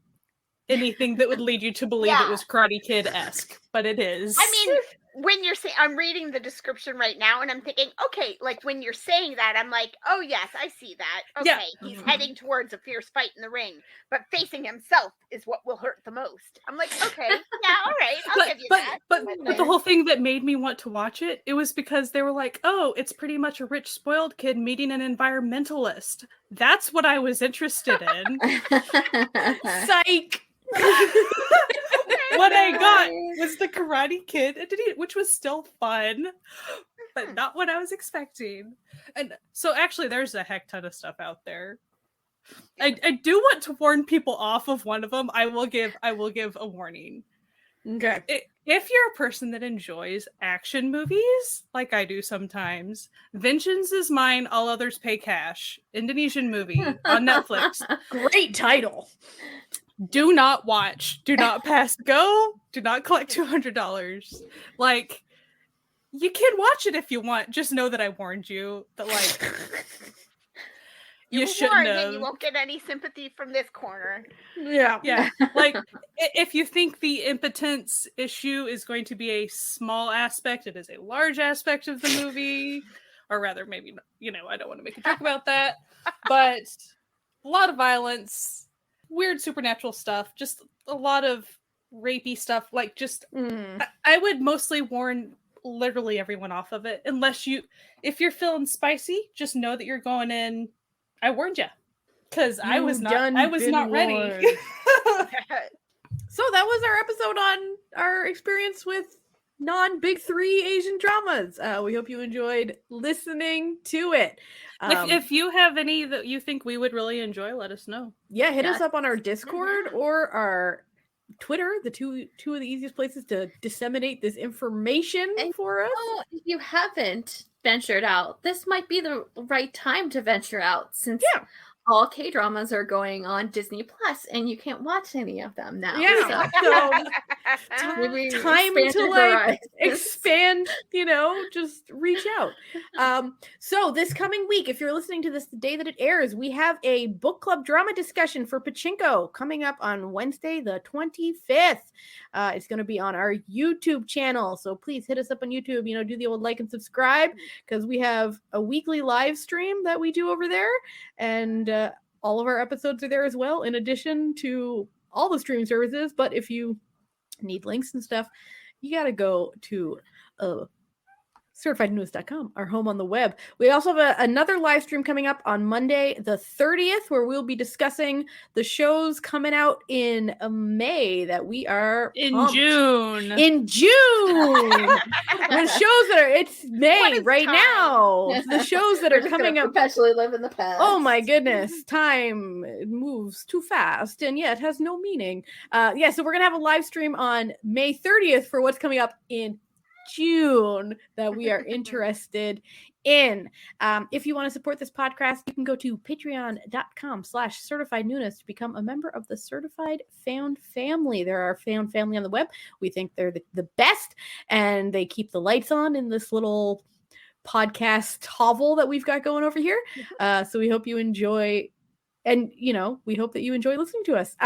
anything that would lead you to believe it was Karate Kid-esque, but it is. I mean, when you're saying, I'm reading the description right now, and I'm thinking, okay, like when you're saying that, I'm like, oh yes, I see that. Okay, Yeah. he's heading towards a fierce fight in the ring, but facing himself is what will hurt the most. I'm like, okay, yeah, all right, I'll give you that. But the whole thing that made me want to watch it, it was because they were like, oh, it's pretty much a rich, spoiled kid meeting an environmentalist. That's what I was interested in. Psych. What I got was the Karate Kid, which was still fun, but not what I was expecting. And so actually there's a heck ton of stuff out there. I do want to warn people off of one of them. I will give a warning. Okay. If you're a person that enjoys action movies, like I do sometimes, Vengeance is Mine, All Others Pay Cash, Indonesian movie on Netflix. Great title. Do not watch. Do not pass go. Do not collect $200. Like, you can watch it if you want. Just know that I warned you that, like, you shouldn't have. And you won't get any sympathy from this corner. Yeah. Like, if you think the impotence issue is going to be a small aspect, it is a large aspect of the movie. Or rather, maybe, I don't want to make a joke about that. But a lot of violence, weird supernatural stuff, just a lot of rapey stuff. Like, just, I would mostly warn literally everyone off of it. If you're feeling spicy, just know that you're going in. I warned you, because I was not ready. So that was our episode on our experience with non-big three Asian dramas. We hope you enjoyed listening to it. If you have any that you think we would really enjoy, let us know. Yeah, hit us up on our Discord or our Twitter, the two of the easiest places to disseminate this information for us. If you haven't ventured out, this might be the right time to venture out, since all K-dramas are going on Disney Plus and you can't watch any of them now. Yeah, so time to expand, just reach out. So this coming week, if you're listening to this the day that it airs, we have a book club drama discussion for Pachinko coming up on Wednesday the 25th. It's going to be on our YouTube channel, so please hit us up on YouTube, do the old like and subscribe, because we have a weekly live stream that we do over there, and all of our episodes are there as well, in addition to all the streaming services. But if you need links and stuff, you got to go to certifiednoonas.com, our home on the web. We also have another live stream coming up on Monday the 30th, where we'll be discussing the shows coming out in May that we are in pumped. June. The shows that it's May right now. The shows that are coming up. Perpetually live in the past. Oh my goodness, time moves too fast, and yet has no meaning. So we're gonna have a live stream on May 30th for what's coming up in June that we are interested in. If you want to support this podcast, you can go to patreon.com/certified Noonas to become a member of the Certified Found Family. They're our found family on the web. We think they're the best, and they keep the lights on in this little podcast hovel that we've got going over here. So we hope you enjoy. And, we hope that you enjoy listening to us.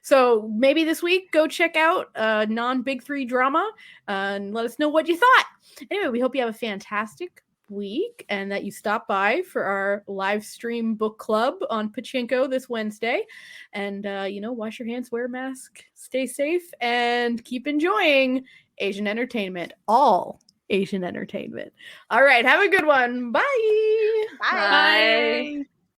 So maybe this week, go check out non-Big Three drama and let us know what you thought. Anyway, we hope you have a fantastic week and that you stop by for our live stream book club on Pachinko this Wednesday. And, wash your hands, wear a mask, stay safe, and keep enjoying Asian entertainment. All Asian entertainment. All right, have a good one. Bye. Bye. Bye.